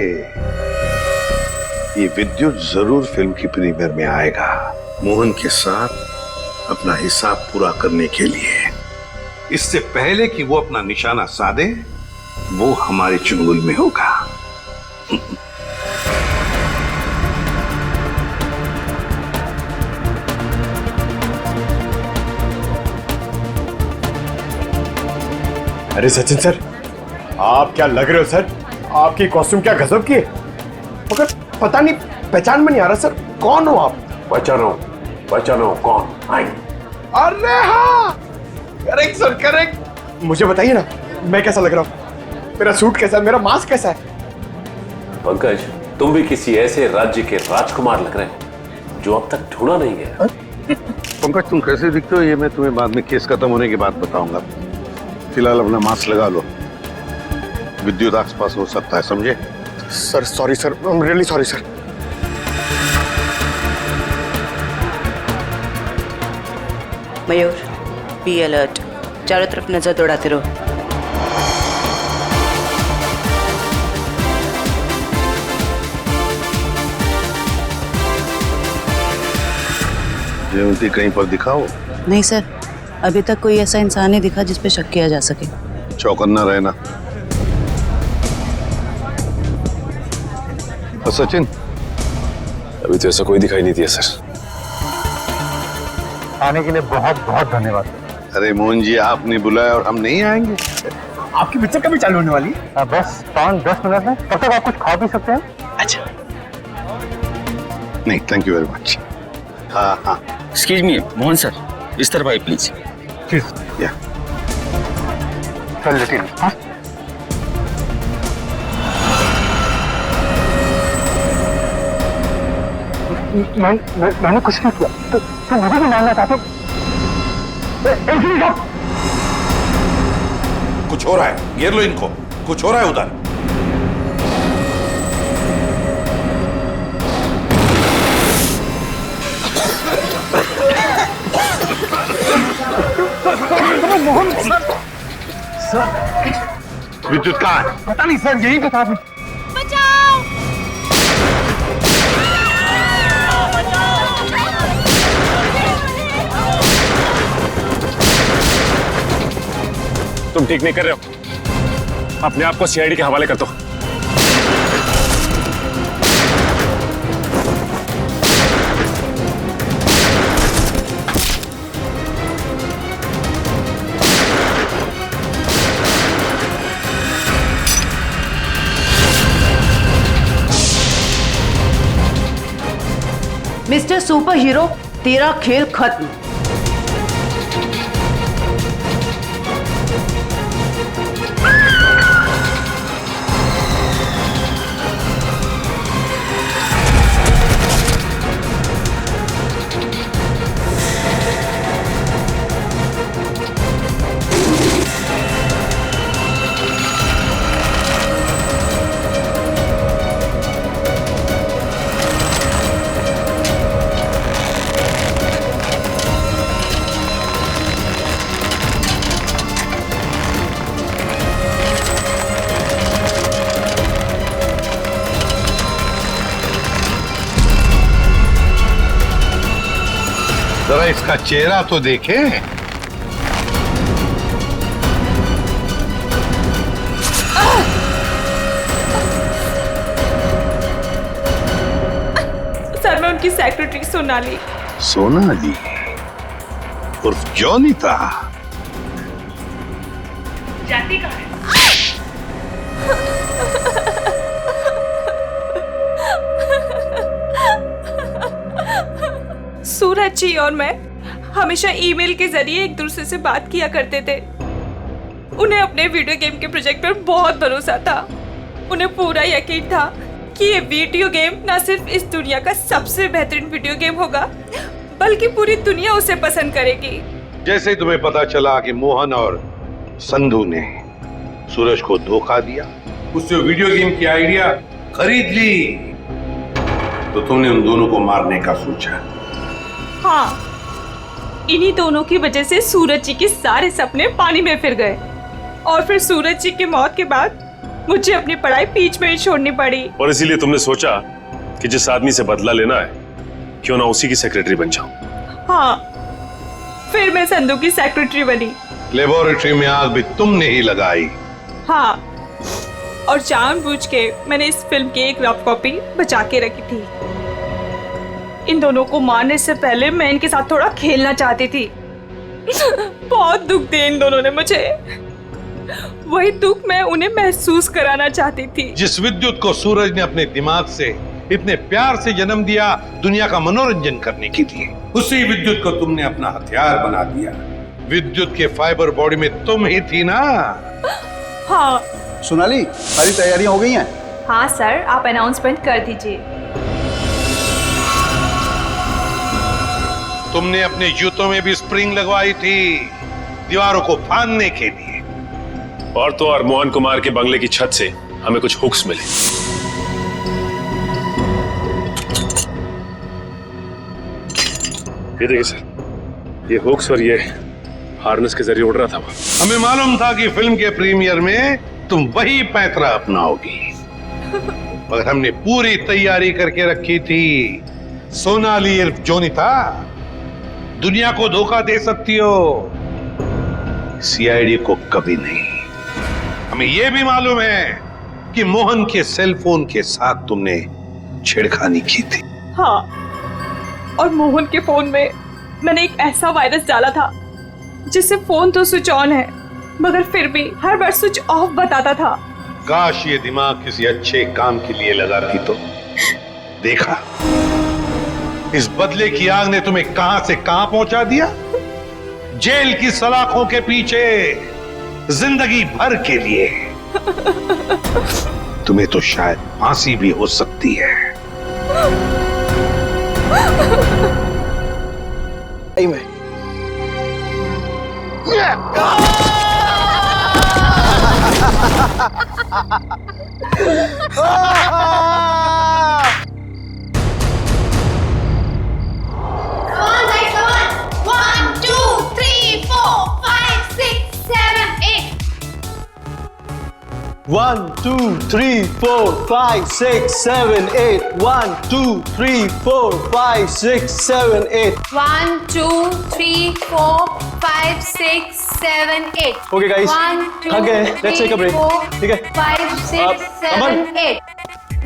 ये विद्युत जरूर फिल्म की प्रीमियर में आएगा, मोहन के साथ अपना हिसाब पूरा करने के लिए। इससे पहले कि वो अपना निशाना साधे, वो हमारे चुंगल में होगा। अरे सचिन सर, आप क्या लग रहे हो सर? आपकी कॉस्ट्यूम क्या गजब की है। मगर पता नहीं, पहचान में नहीं आ रहा सर, कौन हो आप? बचानो कौन? आई अरे हाँ, करेक्ट सर, करेक्ट। मुझे बताइए ना, मैं कैसा लग रहा हूँ? मेरा सूट कैसा है, मेरा मास्क कैसा है? पंकज, तुम भी किसी ऐसे राज्य के राजकुमार लग रहे हो जो अब तक ढूंढा नहीं गया। पंकज, तुम कैसे दिखते हो ये मैं तुम्हें बाद में केस खत्म होने के बाद बताऊंगा। फिलहाल अपना मास्क लगा लो, विद्युत आसपास हो सकता है, समझे? Sir sorry sir, I am really sorry sir. Mayur, be alert, चारों तरफ नजर दौड़ाते रहो। जयवंती कहीं पर दिखाओ। नहीं सर, अभी तक कोई ऐसा इंसान नहीं दिखा जिस पे शक किया जा सके। चौकन्ना रहना। और सचिन? अभी तो ऐसा कोई दिखाई नहीं दिया सर। आने के लिए बहुत बहुत धन्यवाद। अरे मोहन जी, आपने बुलाया और हम नहीं आएंगे? आपकी पिक्चर कभी चालू होने वाली है? बस 5-10 मिनट में, तब तक आप कुछ खा भी सकते हैं। अच्छा। नहीं, थैंक यू वेरी मच। हाँ हाँ। एक्सक्यूज मी मोहन सर, इस तरफ आइए प्लीज। या चल लेकिन हाँ? मैंने कुछ नहीं किया, तो मुझे भी मानना चाहते हो? कुछ हो रहा है, घेर लो इनको, कुछ हो रहा है उधर। मोहन सर, विद्युत कहाँ है? पता नहीं सर, यही बता दो। तुम ठीक नहीं कर रहे हो, अपने आप को सीआईडी के हवाले कर दो। मिस्टर सुपर हीरो, तेरा खेल खत्म। जरा इसका चेहरा तो देखे। सर, मैं उनकी सेक्रेटरी सोनाली। सोनाली उर्फ जॉनी था। जाती कहाँ है? सूरज जी और मैं हमेशा ईमेल के जरिए एक दूसरे से बात किया करते थे। उन्हें अपने वीडियो गेम के प्रोजेक्ट पर बहुत भरोसा था। उन्हें पूरा यकीन था कि ये वीडियो गेम न सिर्फ इस दुनिया का सबसे बेहतरीन वीडियो गेम होगा, बल्कि पूरी दुनिया उसे पसंद करेगी। जैसे तुम्हें पता चला कि मोहन और संधू ने सूरज को धोखा दिया, उससे वीडियो गेम की आइडिया खरीद ली, तो तुमने उन दोनों को मारने का सोचा। हाँ, इन्हीं दोनों की वजह से सूरज जी के सारे सपने पानी में फिर गए और फिर सूरज जी की मौत के बाद मुझे अपनी पढ़ाई बीच में ही छोड़नी पड़ी। और इसीलिए तुमने सोचा कि जिस आदमी से बदला लेना है, क्यों ना उसी की सेक्रेटरी बन जाऊं। हाँ, फिर मैं संधू की सेक्रेटरी बनी। लेबोरेटरी में आग भी तुमने ही लगाई। हाँ, और जानबूझ के मैंने इस फिल्म की एक रफ कॉपी बचा के रखी थी। इन दोनों को मारने से पहले मैं इनके साथ थोड़ा खेलना चाहती थी। बहुत दुख दिए इन दोनों ने मुझे। वही दुख मैं उन्हें महसूस कराना चाहती थी। जिस विद्युत को सूरज ने अपने दिमाग से इतने प्यार से जन्म दिया दुनिया का मनोरंजन करने के लिए, उसी विद्युत को तुमने अपना हथियार बना दिया। विद्युत के फाइबर बॉडी में तुम ही थी ना? हाँ। सोनाली, सारी तैयारियां हो गई हैं? हाँ सर, आप अनाउंसमेंट कर दीजिए। तुमने अपने जूतों में भी स्प्रिंग लगवाई थी दीवारों को फाड़ने के लिए। और तो और मोहन कुमार के बंगले की छत से हमें कुछ हुक्स मिले। ये देखिए सर, ये हुक्स और ये हार्नेस के जरिए उड़ रहा था। हमें मालूम था कि फिल्म के प्रीमियर में तुम वही पैंतरा अपनाओगी, मगर हमने पूरी तैयारी करके रखी थी। सोनाली इर्फ जोनिता, दुनिया को धोखा दे सकती हो, सीआईडी को कभी नहीं। हमें यह भी मालूम है कि मोहन के सेल फोन के साथ तुमने छेड़खानी की थी। हाँ, और मोहन के फोन में मैंने एक ऐसा वायरस डाला था जिससे फोन तो स्विच ऑन है मगर फिर भी हर बार स्विच ऑफ बताता था। काश ये दिमाग किसी अच्छे काम के लिए लगा रही तो। देखा, इस बदले की आग ने तुम्हें कहां से कहां पहुंचा दिया। जेल की सलाखों के पीछे जिंदगी भर के लिए। तुम्हें तो शायद फांसी भी हो सकती है। में One, two, three, four, five, six, seven, eight. 1, 2, 3, 4, 5, 6, 7, 8. 1, 2, 3, 4, 5, 6, 7, 8. Okay, guys. 1, 2, Okay, let's take a break. 3, 4, 5, 6, 7, 8.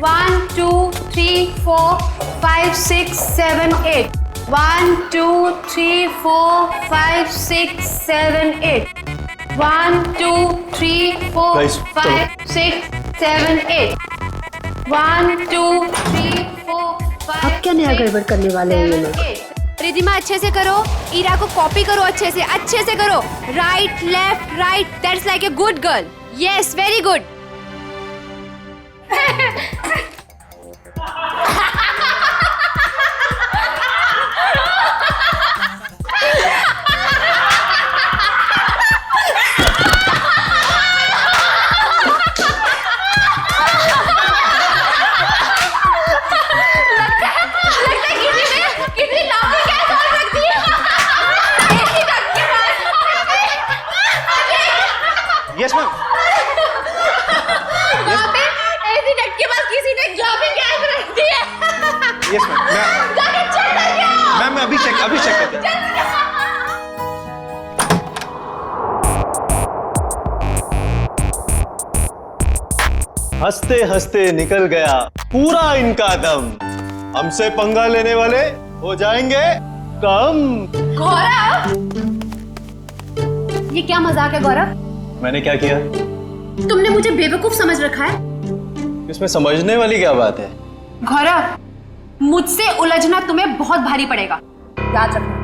1, 2, 3, 4, 5, 6, 7, 8. 1, 2, 3, 4, 5, 6, 7, 8. 1, 2, 3, 4, Guys, 5, 6, 7, 8. 1, 2, 3, 4, 5. अब क्या नया गड़बड़ करने वाले हैं ये लोग? रिधिमा अच्छे से करो, ईरा को कॉपी करो, अच्छे से करो। Right left right, that's like a good girl. Yes, very good. Yes, ma'am. वहाँ पे ऐसी डट के पास किसी ने जॉबिंग कैद रख दी है। Yes, ma'am. जाके चेक करके आओ। मैम, अभी चेक करते हैं। हंसते हंसते निकल गया पूरा इनका दम। हमसे पंगा लेने वाले हो जाएंगे कम। गौरव, ये क्या मजाक है गौरव? मैंने क्या किया? तुमने मुझे बेवकूफ समझ रखा है। इसमें समझने वाली क्या बात है? गौरव, मुझसे उलझना तुम्हें बहुत भारी पड़ेगा, याद रखना।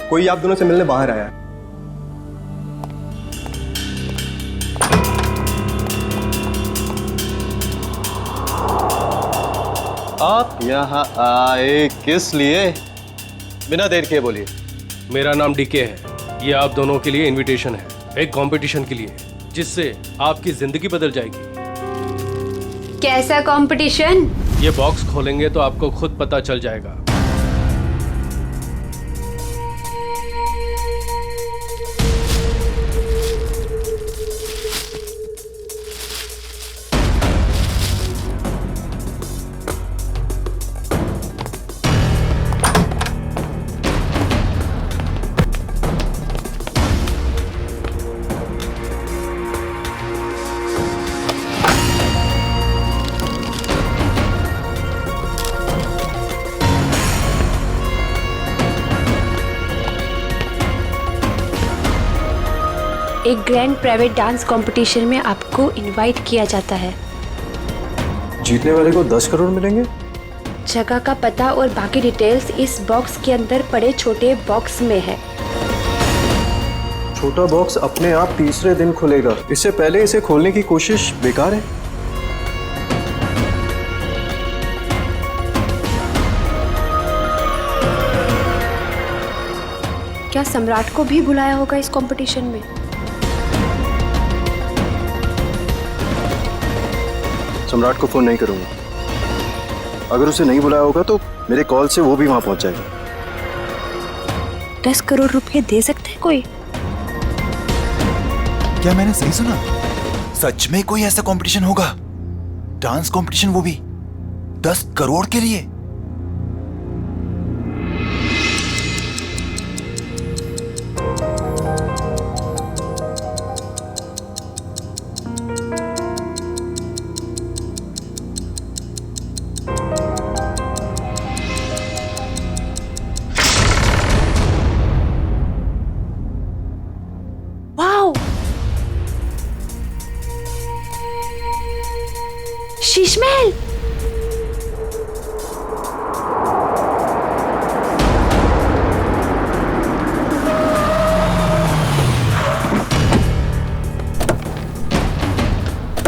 कोई आप दोनों से मिलने बाहर आया है। आप यहाँ आए किस लिए? बिना देर किए बोलिए। मेरा नाम डीके है। ये आप दोनों के लिए इनविटेशन है, एक कंपटीशन के लिए, जिससे आपकी जिंदगी बदल जाएगी। कैसा कंपटीशन? ये बॉक्स खोलेंगे तो आपको खुद पता चल जाएगा। एक ग्रैंड प्राइवेट डांस कंपटीशन में आपको इनवाइट किया जाता है। जीतने वाले को 10 करोड़ मिलेंगे। जगह का पता और बाकी डिटेल्स इस बॉक्स के अंदर पड़े छोटे बॉक्स में है। छोटा बॉक्स अपने आप तीसरे दिन खुलेगा, इससे पहले इसे खोलने की कोशिश बेकार है। क्या सम्राट को भी बुलाया होगा इस कंपटीशन में? सम्राट को फोन नहीं करूंगा। अगर उसे नहीं बुलाया होगा तो मेरे कॉल से वो भी वहां पहुंच जाएगा। 10 करोड़ रुपए दे सकते हैं कोई? क्या मैंने सही सुना? सच में कोई ऐसा कंपटीशन होगा? डांस कंपटीशन, वो भी 10 करोड़ के लिए? शीश महल।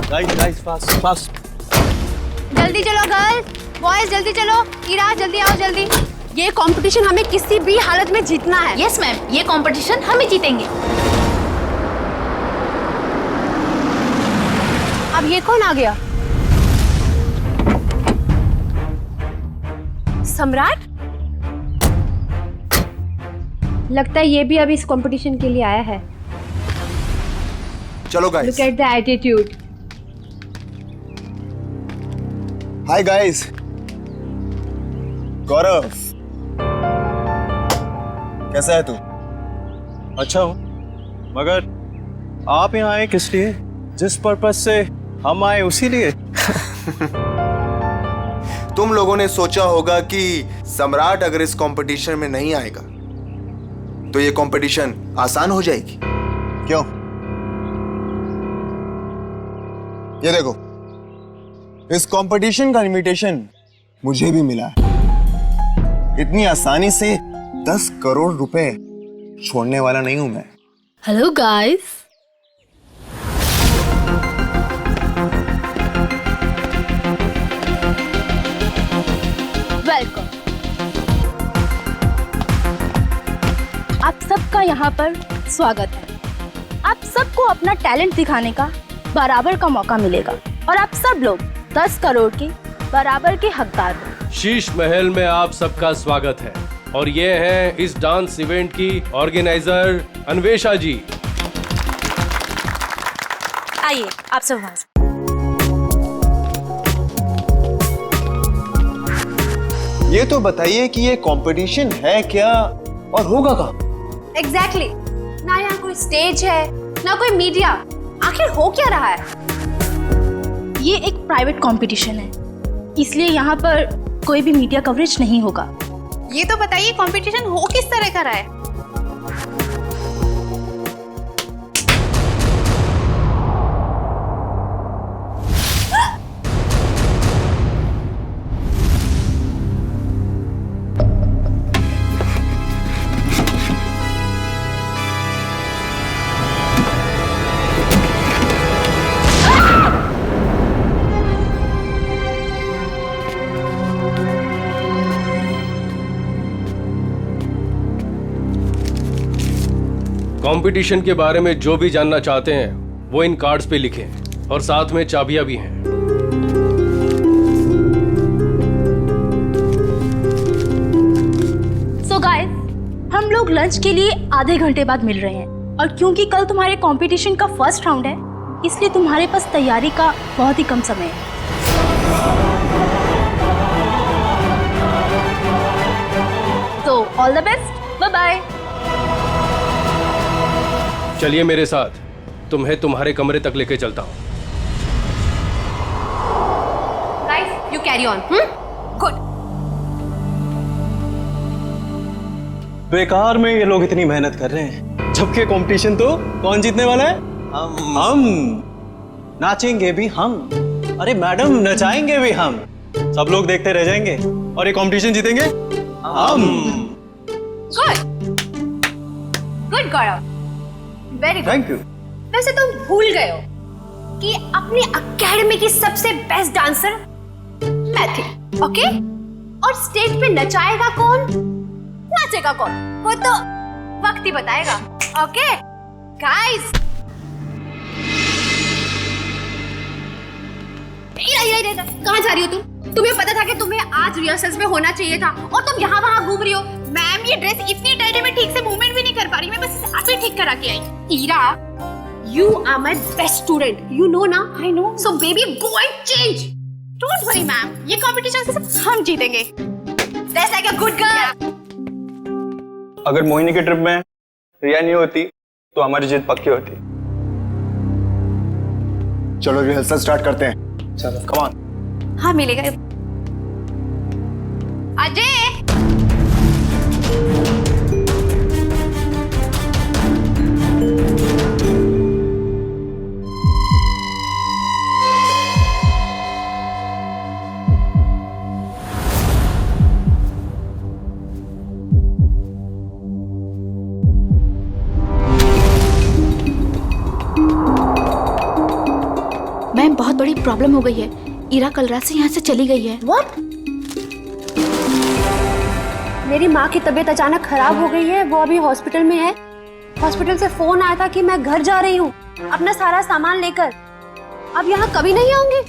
Guys fast. जल्दी चलो गर्ल्स, बॉयज जल्दी चलो। ईरा जल्दी आओ जल्दी। ये कंपटीशन हमें किसी भी हालत में जीतना है। यस मैम, ये कंपटीशन हमें जीतेंगे। अब ये कौन आ गया? सम्राट? लगता है ये भी अभी इस कंपटीशन के लिए आया है। चलो guys. Look at the attitude. Hi guys. Gaurav, कैसा है तू? अच्छा हूँ, मगर आप यहाँ आए किस लिए? जिस पर्पस से हम आए उसी लिए। तुम लोगों ने सोचा होगा कि सम्राट अगर इस कंपटीशन में नहीं आएगा तो ये कंपटीशन आसान हो जाएगी। क्यों? ये देखो, इस कंपटीशन का इनविटेशन मुझे भी मिला है। इतनी आसानी से 10 करोड़ रुपए छोड़ने वाला नहीं हूं मैं। Hello guys. वेलकम। आप सबका यहाँ पर स्वागत है। आप सबको अपना टैलेंट दिखाने का बराबर का मौका मिलेगा और आप सब लोग 10 करोड़ के बराबर के हकदार हो। शीश महल में आप सबका स्वागत है और ये है इस डांस इवेंट की ऑर्गेनाइजर अन्वेषा जी। आइए आप सब वहां से। ये तो बताइए कि ये कंपटीशन है क्या और होगा कहाँ? एग्जैक्टली। ना यहाँ कोई स्टेज है ना कोई मीडिया। आखिर हो क्या रहा है? ये एक प्राइवेट कंपटीशन है, इसलिए यहाँ पर कोई भी मीडिया कवरेज नहीं होगा। ये तो बताइए कंपटीशन हो किस तरह का रहा है? कंपटीशन के बारे में जो भी जानना चाहते हैं वो इन कार्ड्स पे लिखें और साथ में चाबियां भी हैं। सो गाइस, हम लोग लंच के लिए आधे घंटे बाद मिल रहे हैं और क्योंकि कल तुम्हारे कंपटीशन का फर्स्ट राउंड है, इसलिए तुम्हारे पास तैयारी का बहुत ही कम समय है। तो all the best, bye bye. चलिए मेरे साथ, तुम्हें तुम्हारे कमरे तक लेके चलता हूँ। Guys, you carry on. Good. बेकार में ये लोग इतनी मेहनत कर रहे हैं। गजब के कंपटीशन। तो कौन जीतने वाला है? हम नाचेंगे भी हम। अरे मैडम, नचाएंगे भी हम। सब लोग देखते रह जाएंगे और ये कंपटीशन जीतेंगे हम। Good Gaurav, very good. Thank you. वैसे तुम भूल गए हो कि अपनी एकेडमी की सबसे बेस्ट डांसर मैं थी, ओके? और स्टेज पे नचाएगा कौन, नाचेगा कौन, वो तो वक्त ही बताएगा, ओके गाइस? कहाँ जा रही हो तुम? तुम्हें पता था कि तुम्हें आज रिहर्सल्स में होना चाहिए था और तुम यहाँ वहाँ घूम रही हो। मैम, ये ड्रेस इतनी टाइट है, मैं ठीक से मूवमेंट भी नहीं कर पा रही। मैं बस इसे अभी ठीक करा के आई। Ira, you are my best student, you know ना? I know. So baby, go and change. Don't worry, ma'am. ये competition से सब हम जीतेंगे. That's like a good girl. अगर मोहिनी के ट्रिप में रिया नहीं होती तो हमारी जीत पक्की होती। चलो रिहर्सल स्टार्ट करते हैं। चलो, कम ऑन। हाँ, मिलेगा। अजय, मैम, बहुत बड़ी प्रॉब्लम हो गई है। ईरा कल रात से यहाँ से चली गई है। What? मेरी माँ की तबीयत अचानक खराब हो गई है, वो अभी हॉस्पिटल में है। हॉस्पिटल से फोन आया था कि मैं घर जा रही हूँ अपना सारा सामान लेकर। अब यहाँ कभी नहीं आऊंगी।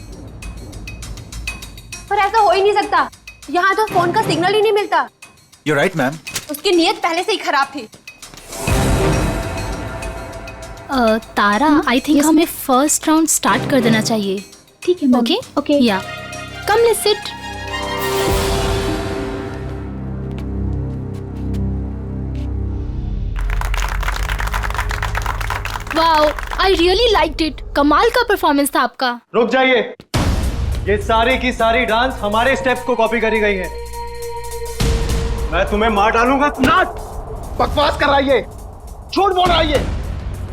पर ऐसा हो ही नहीं सकता, यहाँ तो फोन का सिग्नल ही नहीं मिलता। You're right, ma'am. उसकी नीयत पहले से ही खराब थी। तारा, आई थिंक हमें फर्स्ट राउंड स्टार्ट कर देना चाहिए। ठीक है, ओके ओके या come let's sit. Wow, I really liked it. कमाल का परफॉर्मेंस था आपका। रुक जाइए, ये सारी की सारी डांस हमारे स्टेप्स को कॉपी करी गई है। मैं तुम्हें मार डालूंगा। नाट बकवास कर रहा है ये, झूठ बोल रहा है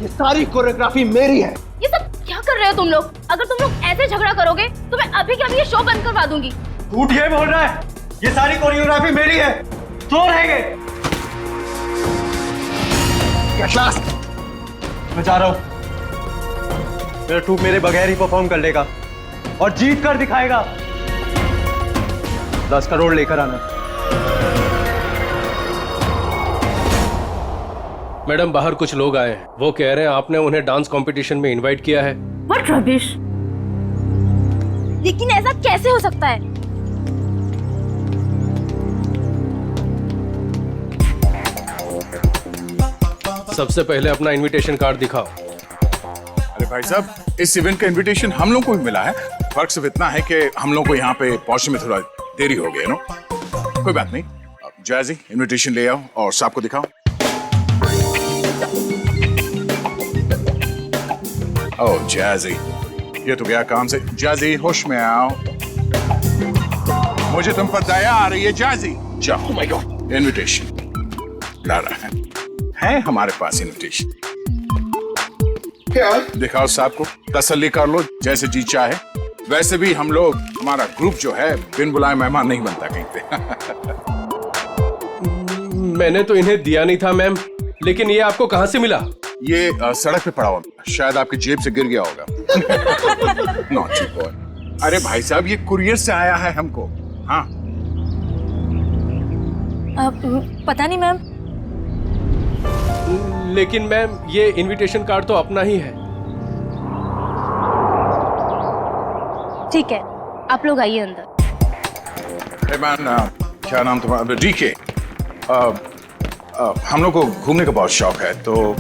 ये सारी कोरियोग्राफी मेरी है। ये सब क्या कर रहे हो तुम लोग? अगर तुम लोग ऐसे झगड़ा करोगे तो मैं अभी के अभी ये शो बंद करवा दूंगी। झूठ ये बोल रहा है, ये सारी कोरियोग्राफी मेरी है। तो रहेंगे। मैं जा रहा हूं। मेरा ट्रूप मेरे बगैर ही परफॉर्म कर लेगा और जीत कर दिखाएगा। 10 करोड़ लेकर आना। मैडम, बाहर कुछ लोग आए हैं, वो कह रहे हैं आपने उन्हें डांस कंपटीशन में इनवाइट किया है। What rubbish? लेकिन ऐसा कैसे हो सकता है? सबसे पहले अपना इनविटेशन कार्ड दिखाओ। अरे भाई साहब, इस इवेंट का इनविटेशन हम लोग को भी मिला है। फर्क सिर्फ इतना है कि हम लोग को यहाँ पे पहुंचने में थोड़ा देरी हो गई, नो? कोई बात नहीं। जया जी, इनविटेशन ले आओ और साहब को दिखाओ। ओह जया जी, ये तो गया काम से। जया जी, होश में आओ। मुझे तुम पर दया आ रही है जया जी। जाओ। माय गॉड, इनविटेशन ला रहा है हमारे पास इनविटेशन। क्या दिखाओ साहब को, तसल्ली कर लो, जैसे जी चाहे। वैसे भी हम लोग, हमारा ग्रुप जो है, बिन बुलाए मेहमान नहीं बनता कहीं पे। मैंने तो इन्हें दिया नहीं था मैम, लेकिन ये आपको कहां से मिला? ये सड़क पे पड़ा हुआ, शायद आपकी जेब से गिर गया होगा। Naughty boy. अरे भाई साहब, ये कुरियर से आया है हमको। हाँ, पता नहीं मैम। लेकिन मैम, ये इनविटेशन कार्ड तो अपना ही है। ठीक है, आप लोग आइए अंदर। हे मैन, क्या नाम तुम्हारा? डीके। हम लोग को घूमने का बहुत शौक है, तो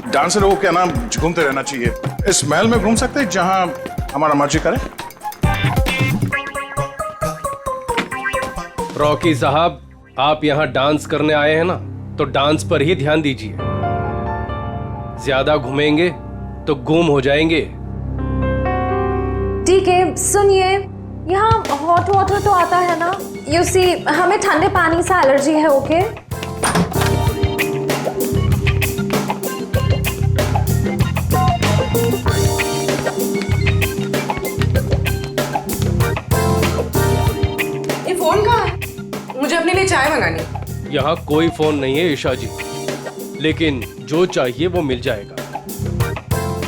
डांसर लोगों के नाम घूमते रहना चाहिए। इस महल में घूम सकते हैं जहां हमारा मर्जी करे। रॉकी साहब, आप यहाँ डांस करने आए हैं ना, तो डांस पर ही ध्यान दीजिए। ज्यादा घूमेंगे तो गुम हो जाएंगे। ठीक है, सुनिए, यहाँ हॉट वाटर तो आता है ना? यू सी, हमें ठंडे पानी से एलर्जी है, ओके? अपने लिए चाय मंगानी। यहाँ कोई फोन नहीं है ईशा जी, लेकिन जो चाहिए वो मिल जाएगा।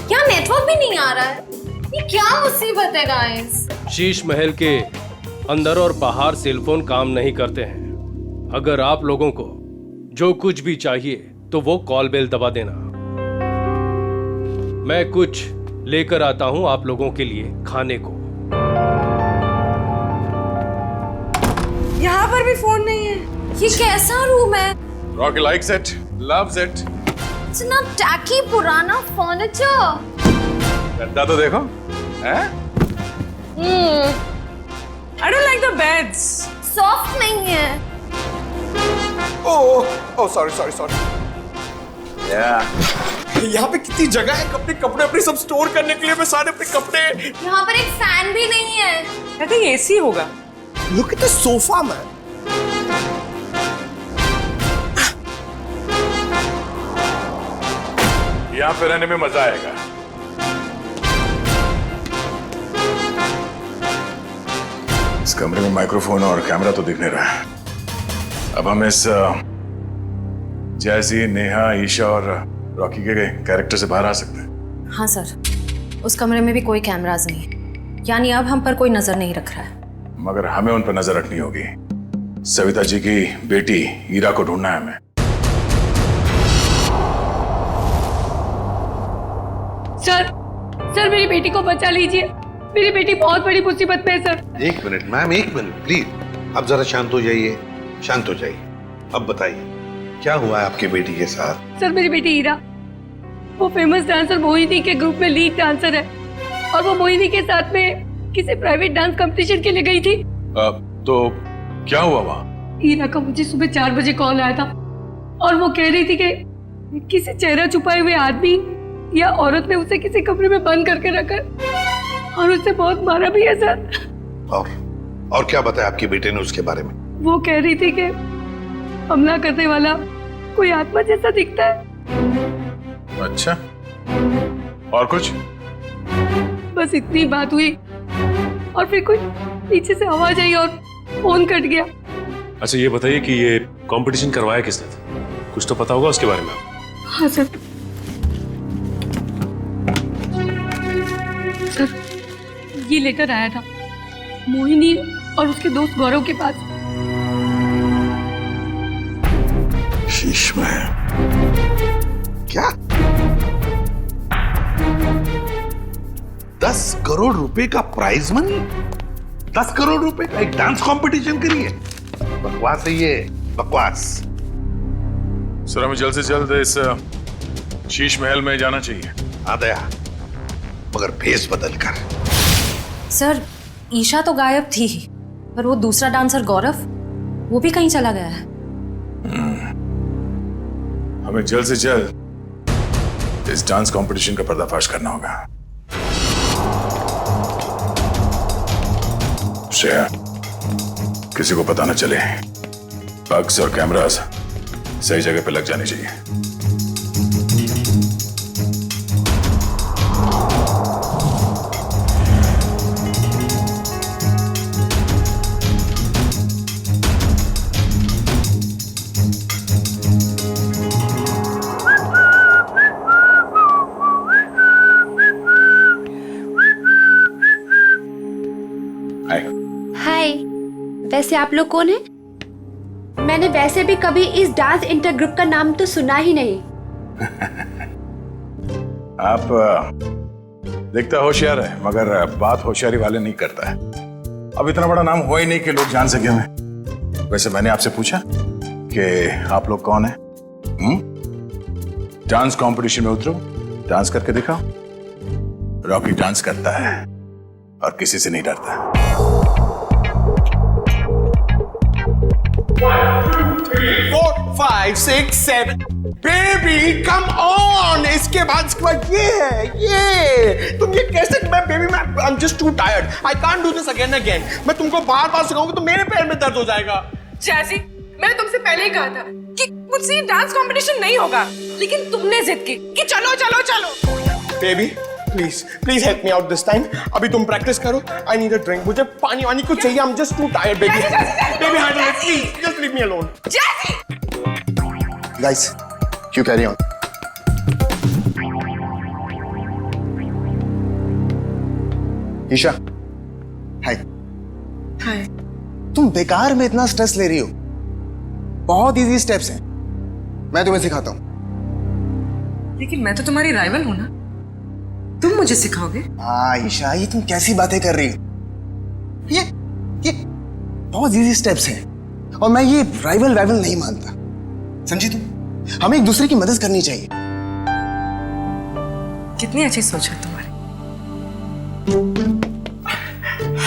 क्या नेटवर्क भी नहीं आ रहा है? ये क्या मुसीबत है गाइस? शीश महल के अंदर और बाहर सेलफोन काम नहीं करते हैं। अगर आप लोगों को जो कुछ भी चाहिए तो वो कॉल बेल दबा देना। मैं कुछ लेकर आता हूं आप लोगों के लिए खाने को। यहाँ पर भी फोन नहीं है। ये कैसा रूम है? Rocky likes it, loves it. इतना टैकी पुराना फर्नीचर। गद्दा तो देखो, हैं? I don't like the beds. Soft नहीं है। Oh sorry. यहाँ पे कितनी जगह है अपने कपड़े अपने सब स्टोर करने के लिए। मैं सारे अपने कपड़े। यहाँ पर एक फैन भी नहीं है। I think AC होगा। Look at the sofa, man. यहाँ पे रहने में मजा आएगा। इस कमरे में माइक्रोफोन और कैमरा तो दिख नहीं रहा है। अब हम इस जैसी, नेहा, ईशा और रॉकी के कैरेक्टर से बाहर आ सकते हैं। हाँ सर, उस कमरे में भी कोई कैमरास नहीं है, यानी अब हम पर कोई नजर नहीं रख रहा है। मगर हमें उन पर नजर रखनी होगी। सविता जी की बेटी ईरा को ढूंढना है हमें। सर मेरी बेटी को बचा लीजिए। मेरी बेटी बहुत बड़ी मुसीबत में है सर। एक मिनट मैम, एक मिनट प्लीज। अब जरा शांत हो जाइए, शांत हो जाइए। अब बताइए क्या हुआ है आपकी बेटी के साथ? सर मेरी बेटी ईरा, वो फेमस डांसर मोहिनी के ग्रुप में लीड डांसर है और वो मोहिनी के साथ में किसी प्राइवेट डांस कंपटीशन के लिए गई थी। तो क्या हुआ वहाँ? ईरा का मुझे सुबह 4 बजे कॉल आया था और वो कह रही थी कि किसी चेहरा छुपाए हुए आदमी या औरत ने उसे किसी कमरे में बंद करके रखा और उसे बहुत मारा भी है सर। और क्या बताया आपकी बेटे ने उसके बारे में? वो कह रही थी कि हमला करने वाला कोई आत्मा जैसा दिखता है। अच्छा, और कुछ? बस इतनी बात हुई और फिर कोई पीछे से आवाज आई और फोन कट गया। अच्छा ये बताइए कि ये कंपटीशन करवाया किसने था? कुछ तो पता होगा उसके बारे में। हाँ सर, ये लेटर आया था मोहिनी और उसके दोस्त गौरव के पास। शीश महल क्या? 10 करोड़ रुपए का प्राइज मनी? 10 करोड़ रुपए का एक डांस कंपटीशन करिए? बकवास है ये, बकवास। सर हमें जल्द से जल्द इस शीश महल में जाना चाहिए। आ दया, मगर भेस बदल कर। सर ईशा तो गायब थी ही, पर वो दूसरा डांसर गौरव, वो भी कहीं चला गया है। हमें जल्द से जल्द इस डांस कंपटीशन का पर्दाफाश करना होगा। श्रेया, किसी को पता न चले। बग्स और कैमरास सही जगह पे लग जाने चाहिए। हाय, वैसे आप लोग कौन हैं? मैंने वैसे भी कभी इस डांस इंटर ग्रुप का नाम तो सुना ही नहीं। आप दिखता होशियार है, मगर बात होशियारी वाले नहीं करता है। अब इतना बड़ा नाम हुआ ही नहीं कि लोग जान सके हमें। वैसे मैंने आपसे पूछा कि आप लोग कौन हैं? डांस कंपटीशन में उतरो, डांस करके दिखाओ। रॉकी डांस करता है और किसी से नहीं डरता। 4, 5, 6, 7 बेबी कम ऑन। इसके बाद ये है, ये तुम ये कैसे? मैं बेबी मैं आई am just too tired, I can't do this again again. मैं तुमको बार बार सिखाऊंगा तो मेरे पैर में दर्द हो जाएगा। जैसी मैंने तुमसे पहले ही कहा था कि मुझसे डांस कंपटीशन नहीं होगा, लेकिन तुमने जिद की कि चलो चलो चलो। Baby please please help me out this time. अभी तुम प्रैक्टिस करो। I need a drink. मुझे पानी वानी कुछ चाहिए। I am just too tired baby. Baby handle it please. Just leave me alone. Guys, you carry on. Isha, hi. Hi. तुम बेकार में इतना स्ट्रेस ले रही हो। बहुत इजी स्टेप्स हैं, मैं तुम्हें सिखाता हूँ। लेकिन मैं तो तुम्हारी राइवल हूं ना, तुम मुझे सिखाओगे? हाँ ईशा, ये तुम कैसी बातें कर रही हो? ये बहुत इजी स्टेप्स हैं और मैं ये राइवल नहीं मानता। समझी तुम? हमें एक दूसरे की मदद करनी चाहिए। कितनी अच्छी सोच है तुम्हारी।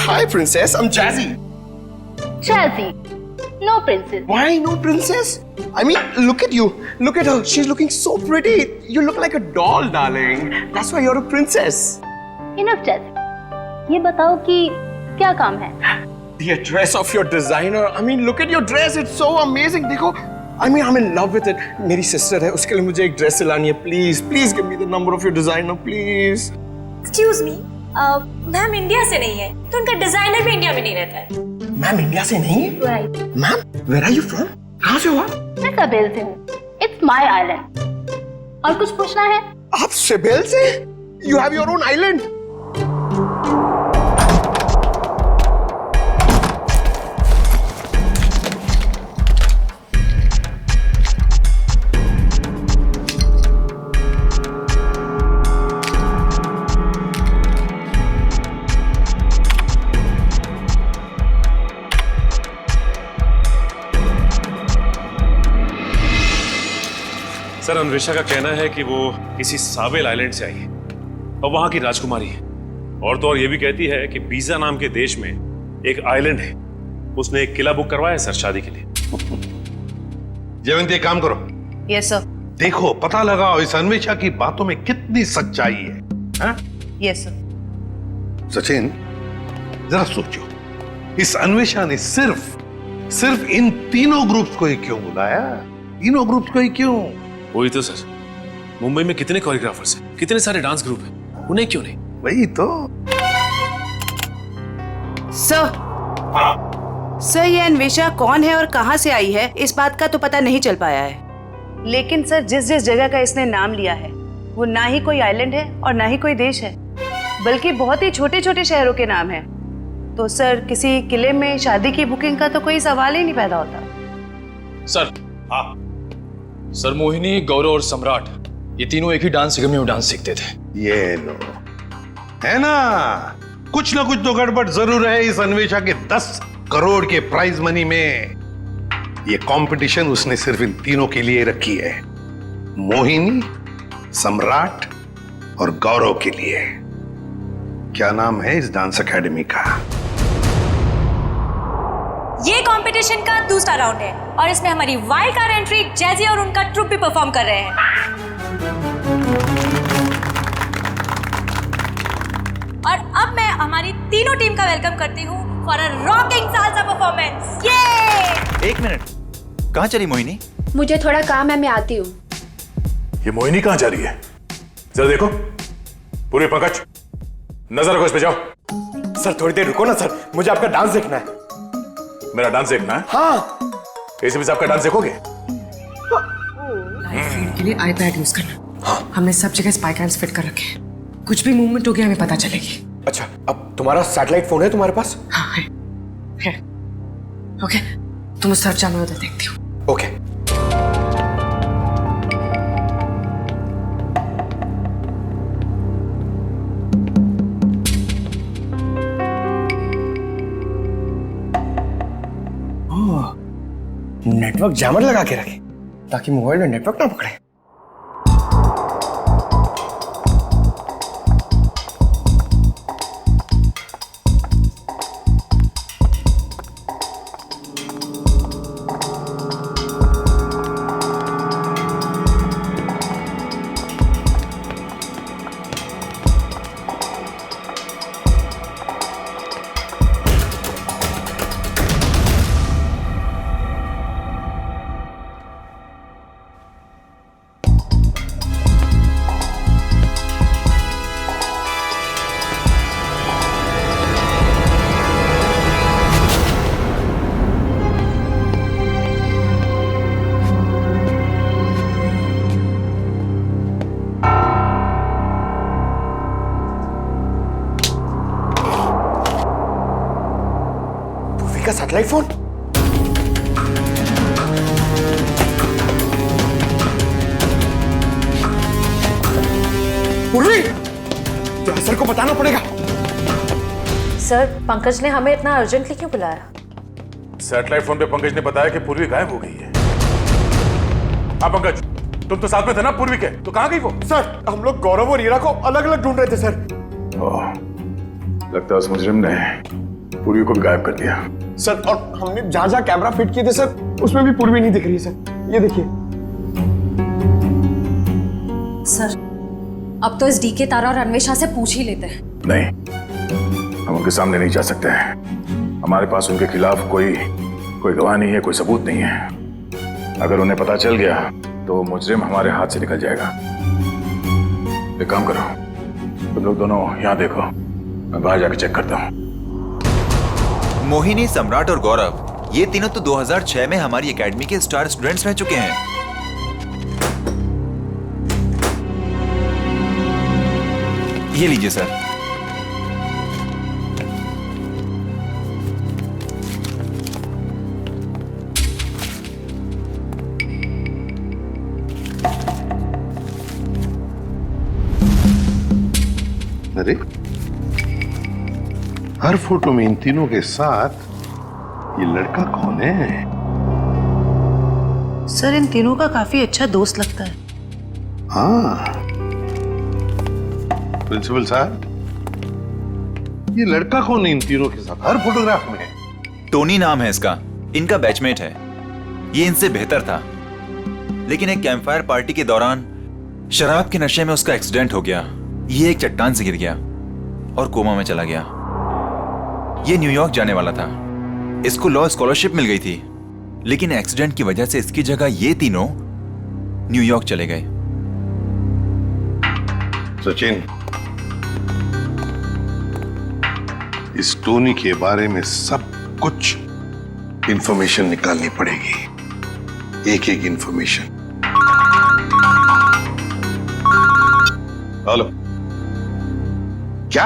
Hi princess, I'm Jazzy. Jazzy, no princess. Why no princess? I mean, look at you. Look at her. She's looking so pretty. You look like a doll, darling. That's why you're a princess. Enough, Jazzy. ये बताओ कि क्या काम है? The dress of your designer. I mean, look at your dress. It's so amazing. देखो, I mean, I'm in love with it. मेरी sister है, उसके लिए मुझे एक dress सिलानी है. Please, please give me the number of your designer, please. Excuse me, ma'am India से नहीं है, तो उनका डिजाइनर भी इंडिया में नहीं रहता है। मैम इंडिया से नहीं है? Right. Ma'am, where are you from? कहाँ से हो आप? मैं सवेल से हूँ। It's my island. और कुछ पूछना है? आप सेबेल से? You have your own island. Sir, Anvesha का कहना है कि वो किसी सावेल आइलैंड से आई है और वहां की राजकुमारी है। और तो और ये भी कहती है कि बीजा नाम के देश में एक आइलैंड है, उसने एक किला बुक करवाया है सर शादी के लिए। जयवंती, एक काम करो। Yes sir. देखो, पता लगाओ इस अन्वेषा की बातों में कितनी सच्चाई है। हाँ? Yes sir. सचिन, जरा सोचो, इस अन्वेषा ने सिर्फ इन तीनों ग्रुप्स को ही क्यों बुलाया? तीनों ग्रुप्स को ही क्यों? वही तो सर, मुंबई में कितने कोरियोग्राफर्स हैं, कितने सारे डांस ग्रुप हैं, उन्हें क्यों नहीं? वही तो। सर, ये अन्वेषा कौन है और कहां से आई है, इस बात का तो पता नहीं चल पाया है। लेकिन सर, जिस जिस जगह का इसने नाम लिया है वो ना ही कोई आइलैंड है और ना ही कोई देश है, बल्कि बहुत ही छोटे छोटे शहरों के नाम है। तो सर, किसी किले में शादी की बुकिंग का तो कोई सवाल ही नहीं पैदा होता। सर, हाँ सर, मोहिनी, गौरव और सम्राट ये तीनों एक ही डांस अकेडमी में डांस सीखते थे। ये लो, है ना, कुछ ना कुछ तो गड़बड़ जरूर है इस अन्वेषा के 10 करोड़ के प्राइज मनी में। ये कंपटीशन उसने सिर्फ इन तीनों के लिए रखी है, मोहिनी, सम्राट और गौरव के लिए। क्या नाम है इस डांस एकेडमी का? ये कंपटीशन का दूसरा राउंड है और इसमें हमारी वाइल्ड कार्ड एंट्री जैजी और उनका ट्रुप भी परफॉर्म कर रहे हैं। और अब मैं हमारी तीनों टीम का वेलकम करती हूँ for a rocking salsa performance. ये 1 मिनट, कहाँ चली मोहिनी? मुझे थोड़ा काम है, मैं आती हूँ। ये मोहिनी कहाँ जा रही है? जरा देखो, पूरे पंकज नजर रखो इस पे, जाओ। सर थोड़ी देर रुको ना सर, मुझे आपका डांस देखना है। मेरा डांस देखना है? हाँ। एसीपी साहब का डांस देखोगे? लाइव फीड के लिए आईपैड यूज करना। हाँ। हमने सब जगह स्पाई कैम्स फिट कर रखे हैं, कुछ भी मूवमेंट हो गया हमें पता चलेगी। अच्छा, अब तुम्हारा सैटेलाइट फोन है तुम्हारे पास? हाँ है। ओके, तुम उस तरफ जाओ, मैं उधर देखती हूँ। ओके। नेटवर्क जैमर लगा के रखे ताकि मोबाइल में नेटवर्क ना पकड़े। Satellite phone? पूर्वी, तो सर को बताना पड़ेगा। सर, पंकज ने हमें इतना अर्जेंटली क्यों बुलाया? सैटेलाइट फोन पे पंकज ने बताया कि पूर्वी गायब हो गई है। हाँ पंकज, तुम तो साथ में थे ना पूर्वी के, तो कहाँ गई वो? सर, हम लोग गौरव और हीरा को अलग अलग ढूंढ रहे थे सर। लगता है उस मुजरिम ने पूर्वी को भी गायब कर दिया। सर, और हमने जहाँ जहाँ कैमरा फिट किए थे सर, उसमें भी पूर्वी नहीं दिख रही है सर। ये देखिए। सर, अब तो इस डीके तारा और अन्वेषा से पूछ ही लेते हैं। नहीं, हम उनके सामने नहीं जा सकते हैं। हमारे पास उनके खिलाफ कोई गवाह नहीं है, कोई सबूत नहीं है। अगर उन्हें पता चल गया तो मुजरिम हमारे हाथ से निकल जाएगा। एक काम करो, तुम लोग दोनों यहाँ देखो, मैं बाहर जाकर चेक करता हूँ। मोहिनी, सम्राट और गौरव, ये तीनों तो 2006 में हमारी एकेडमी के स्टार स्टूडेंट्स रह चुके हैं। ये लीजिए सर। अरे, हर फोटो में इन तीनों के साथ ये लड़का कौन है? सर, इन तीनों का काफी अच्छा दोस्त लगता है। हाँ, प्रिंसिपल साहब, ये लड़का कौन है इन तीनों के साथ हर फोटोग्राफ में? टोनी नाम है इसका, इनका बैचमेट है। ये इनसे बेहतर था, लेकिन एक कैंपफायर पार्टी के दौरान शराब के नशे में उसका एक्सीडेंट हो गया। ये एक चट्टान से गिर गया और कोमा में चला गया। ये न्यूयॉर्क जाने वाला था, इसको लॉ स्कॉलरशिप मिल गई थी, लेकिन एक्सीडेंट की वजह से इसकी जगह ये तीनों न्यूयॉर्क चले गए। सचिन, इस टोनी के बारे में सब कुछ इंफॉर्मेशन निकालनी पड़ेगी, एक एक इंफॉर्मेशन। हेलो, क्या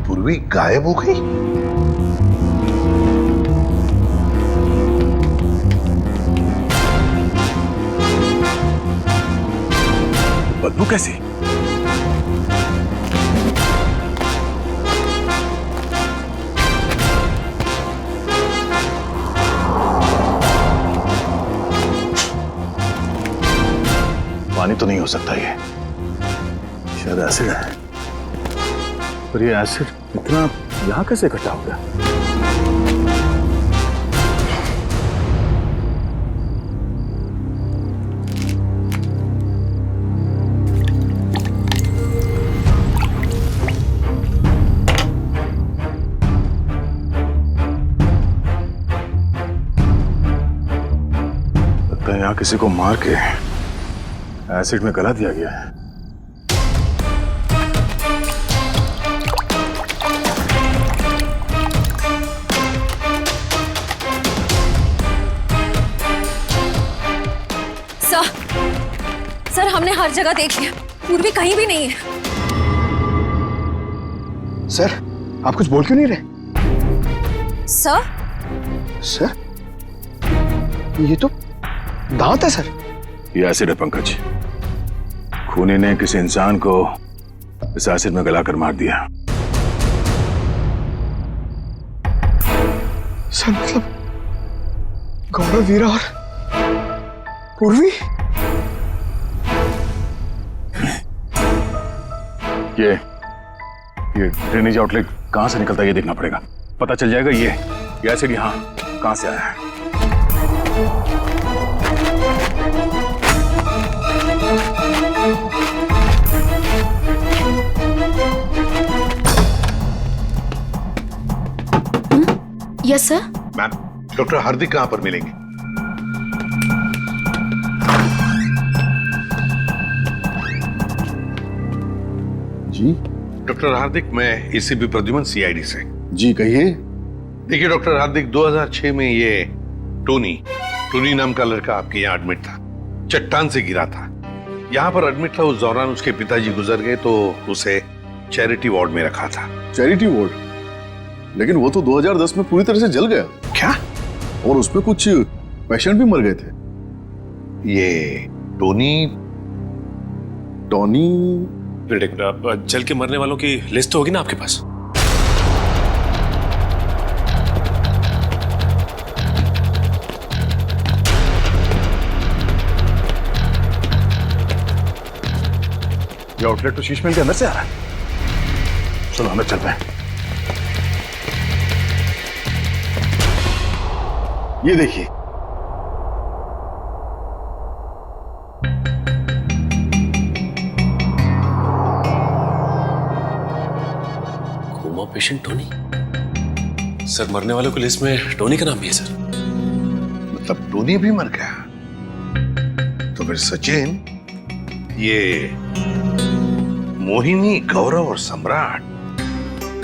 पूर्वी गायब हो गई? बदबू कैसी? पानी तो नहीं हो सकता, ये शायद एसिड है। पर ये एसिड इतना यहां कैसे इकट्ठा हो गया? लगता है यहां किसी को मार के एसिड में गला दिया गया है। सर, हमने हर जगह देख लिया, पूर्वी कहीं भी नहीं है। सर, आप कुछ बोल क्यों नहीं रहे? सर? सर, ये तो दांत है सर। ये एसिड है पंकज। खूनी ने किसी इंसान को इस एसिड में गलाकर मार दिया। सर, मतलब गौरव, वीरा और पूर्वी? ये ड्रेनेज आउटलेट कहां से निकलता है ये देखना पड़ेगा। पता चल जाएगा ये एसिड यहां कहां से आया है। Yes sir. मैम, डॉक्टर हार्दिक कहां पर मिलेंगे? जी डॉक्टर हार्दिक, मैं एसीपी प्रद्युमन, सीआईडी से। जी कहिए। देखिए डॉक्टर हार्दिक, 2006 में ये टोनी नाम का लड़का आपके यहाँ एडमिट था, चट्टान से गिरा था। यहाँ पर एडमिट था, उस दौरान उसके पिताजी गुजर गए तो उसे चैरिटी वार्ड में रखा था। Charity ward? लेकिन वो तो 2010 में पूरी तरह से जल गया। क्या? और उसमें कुछ पेशेंट भी मर गए थे। ये टोनी जल के मरने वालों की लिस्ट तो होगी ना आपके पास? ये आउटलेट तो शीश महल के अंदर से आ रहा है। चलो अंदर चलते हैं। ये देखिए, कोमा पेशेंट टोनी। सर, मरने वालों की लिस्ट में टोनी का नाम भी है सर। मतलब टोनी भी मर गया? तो फिर सचिन, ये मोहिनी, गौरव और सम्राट,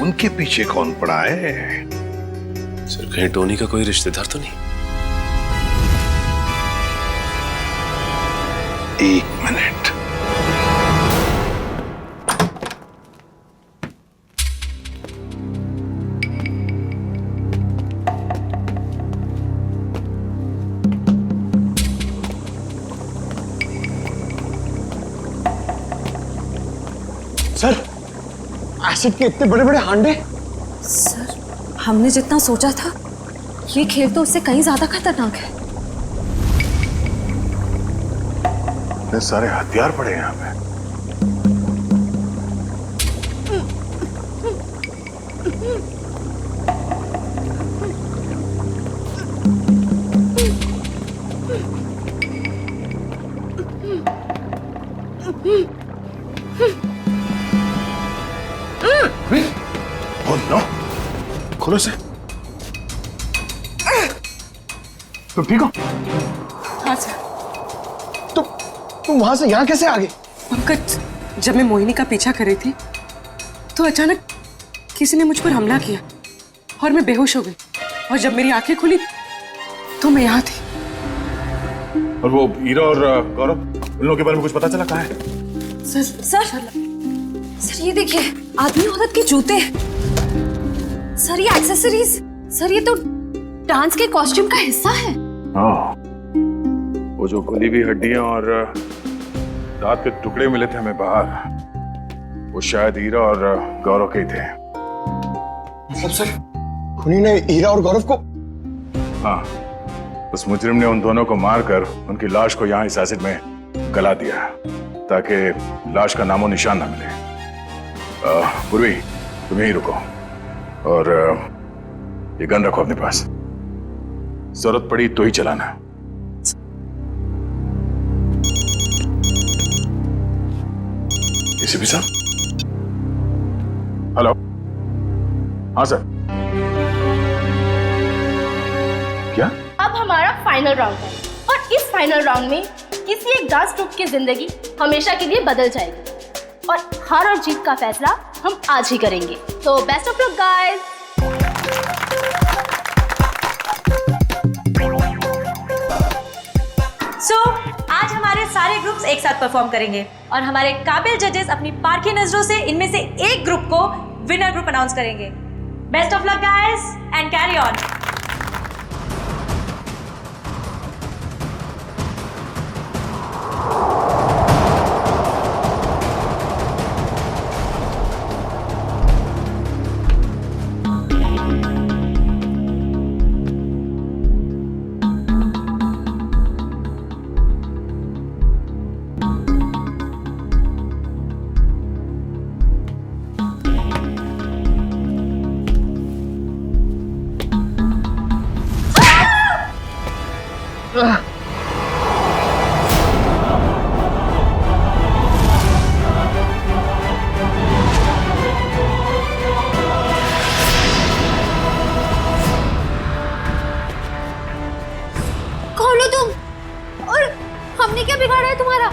उनके पीछे कौन पड़ा है? सर, कहीं टोनी का कोई रिश्तेदार तो नहीं? एक मिनट। सर, एसिड के इतने बड़े बड़े हांडे। सर, हमने जितना सोचा था ये खेल तो उससे कहीं ज्यादा खतरनाक है। इतने सारे हथियार पड़े हैं यहाँ पे। नो, खोलो से। तुम ठीक हो? हाँ सर। तुम वहां से यहाँ कैसे आ गए? पंकज, जब मैं मोहिनी का पीछा कर रही थी तो अचानक किसी ने मुझ पर हमला किया और मैं बेहोश हो गई। और जब मेरी आंखें खुली तो मैं यहाँ थी। और वो हीरा और गौरव, उन लोगों के बारे में कुछ पता चला? कहाँ है? सर ये देखिए, आदमी औरत के जूते। सर ये एक्सेसरीज। सर ये तो डांस के कॉस्ट्यूम का हिस्सा है। हाँ, वो जो गली हुई हड्डियां और दांत के टुकड़े मिले थे हमें बाहर, वो शायद हीरा और गौरव के ही थे। मतलब सर, खूनी ने हीरा और गौरव को? हाँ, उस मुजरिम ने उन दोनों को मारकर उनकी लाश को यहाँ इस एसिड में गला दिया ताकि लाश का नामो निशान ना मिले। पूर्वी, तुम यहीं रुको और ये गन रखो अपने पास। जरूरत पड़ी तो ही चलाना। एसीपी साहब। हेलो। हाँ सर। क्या? अब हमारा फाइनल राउंड है और इस फाइनल राउंड में किसी एक डांस ग्रुप की जिंदगी हमेशा के लिए बदल जाएगी और हार और जीत का फैसला हम आज ही करेंगे। तो बेस्ट ऑफ लक गाइस। आज हमारे सारे ग्रुप्स एक साथ परफॉर्म करेंगे और हमारे काबिल जजेस अपनी पारखी नजरों से इनमें से एक ग्रुप को विनर ग्रुप अनाउंस करेंगे। Best of luck guys and carry on. खोलो तुम। और हमने क्या बिगाड़ा है तुम्हारा?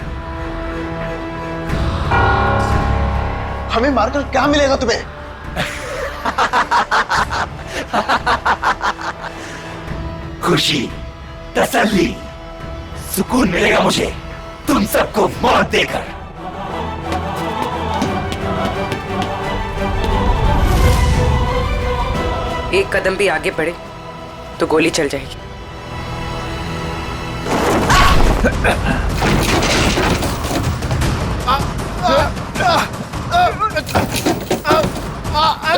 हमें मारकर क्या मिलेगा तुम्हें? खुशी, तसल्ली, सुकून मिलेगा मुझे तुम सबको मौत देकर। एक कदम भी आगे बढ़े तो गोली चल जाएगी।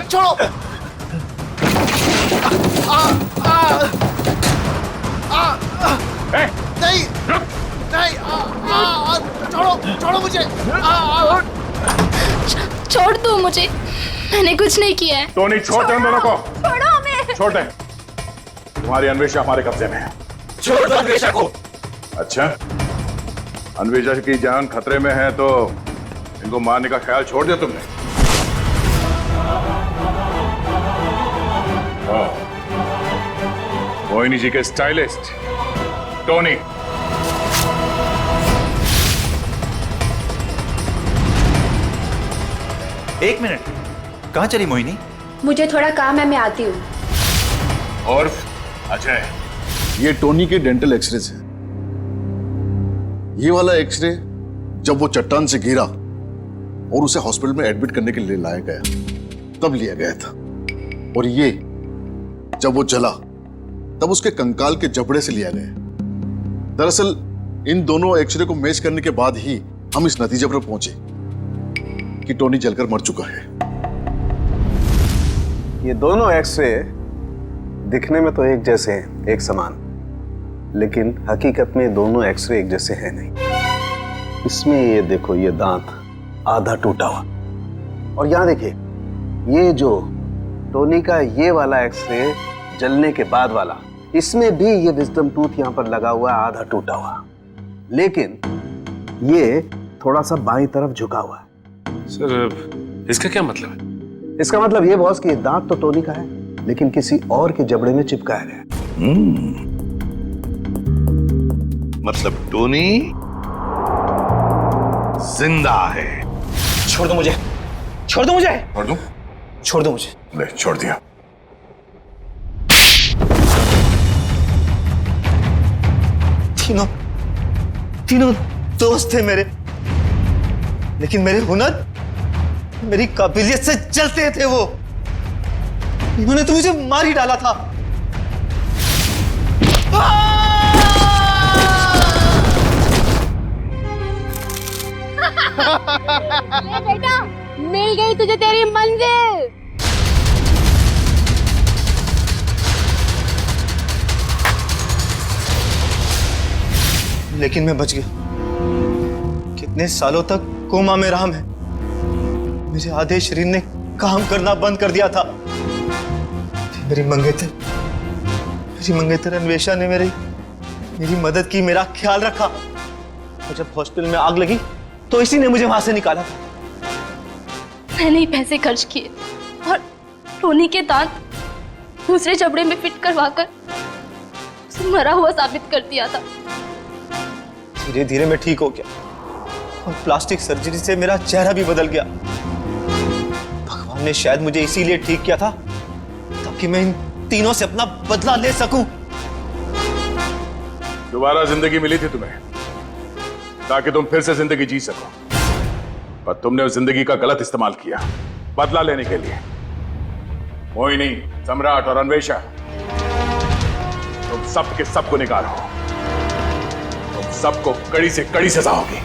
छोड़ो। नहीं नहीं, छोड़ो छोड़ो मुझे। छोड़ दो मुझे, मैंने कुछ नहीं किया है। टोनी छोड़ दे उन दोनों को। छोड़ो हमें। छोड़ दे। तुम्हारी अन्वेषा हमारे कब्जे में है। छोड़ दो अन्वेषा को। अच्छा, अन्वेषा की जान खतरे में है तो इनको मारने का ख्याल छोड़ दिया तुमने? मोहिनी जी के स्टाइलिस्ट टोनी। एक मिनट, कहाँ चली मोहिनी? मुझे थोड़ा काम है, मैं आती हूँ। और अजय, ये टोनी के डेंटल एक्सरेज है। ये वाला एक्सरे जब वो चट्टान से गिरा और उसे हॉस्पिटल में एडमिट करने के लिए लाया गया तब लिया गया था, और ये जब वो जला तब उसके कंकाल के जबड़े से लिया गया। दरअसल इन दोनों एक्सरे को मैच करने के बाद ही हम इस नतीजे पर पहुंचे कि टोनी जलकर मर चुका है। ये दोनों एक्सरे दिखने में तो एक जैसे हैं, एक समान, लेकिन हकीकत में दोनों एक्सरे एक जैसे हैं नहीं। इसमें ये देखो, ये दांत आधा टूटा हुआ, और यहां देखिए ये जो टोनी का ये वाला एक्सरे जलने के बाद वाला, इसमें भी ये विजडम टूथ यहां पर लगा हुआ है, आधा टूटा हुआ, लेकिन ये थोड़ा सा बाईं तरफ झुका हुआ है। सर इसका क्या मतलब है? इसका मतलब ये बॉस कि दांत तो टोनी का है, लेकिन किसी और के जबड़े में चिपकाया गया। मतलब टोनी जिंदा है। छोड़ दो मुझे, छोड़ दो मुझे, छोड़ दूं? छोड़ दो मुझे। ले, छोड़ दिया। तीनों दोस्त थे मेरे, लेकिन मेरे हुनर, मेरी काबिलियत से जलते थे वो। इन्होंने तो मुझे मार ही डाला था। ले बेटा, मिल गई तुझे तेरी मंजिल। लेकिन मैं बच गया। कितने सालों तक कोमा में रहा मैं। मेरे आधे शरीर ने काम करना बंद कर दिया था। मेरी मंगेतर अन्वेषा ने मेरी मदद की, मेरा ख्याल रखा, और जब हॉस्पिटल में आग लगी तो इसी ने मुझे वहां से निकाला था। मैंने ही पैसे खर्च किए और टोनी के दांत दूसरे जबड़े में फिट करवाकर उसे मरा हुआ साबित कर दिया था। धीरे धीरे मैं ठीक हो गया और प्लास्टिक सर्जरी से मेरा चेहरा भी बदल गया। भगवान ने शायद मुझे इसीलिए ठीक किया था ताकि मैं इन तीनों से अपना बदला ले सकूं। दोबारा जिंदगी मिली थी तुम्हें ताकि तुम फिर से जिंदगी जी सको, पर तुमने उस जिंदगी का गलत इस्तेमाल किया बदला लेने के लिए। मोहिनी, सम्राट और अन्वेषा, तुम सब के सब गुनहगार हो। तुम सबको कड़ी से कड़ी सजा होगी।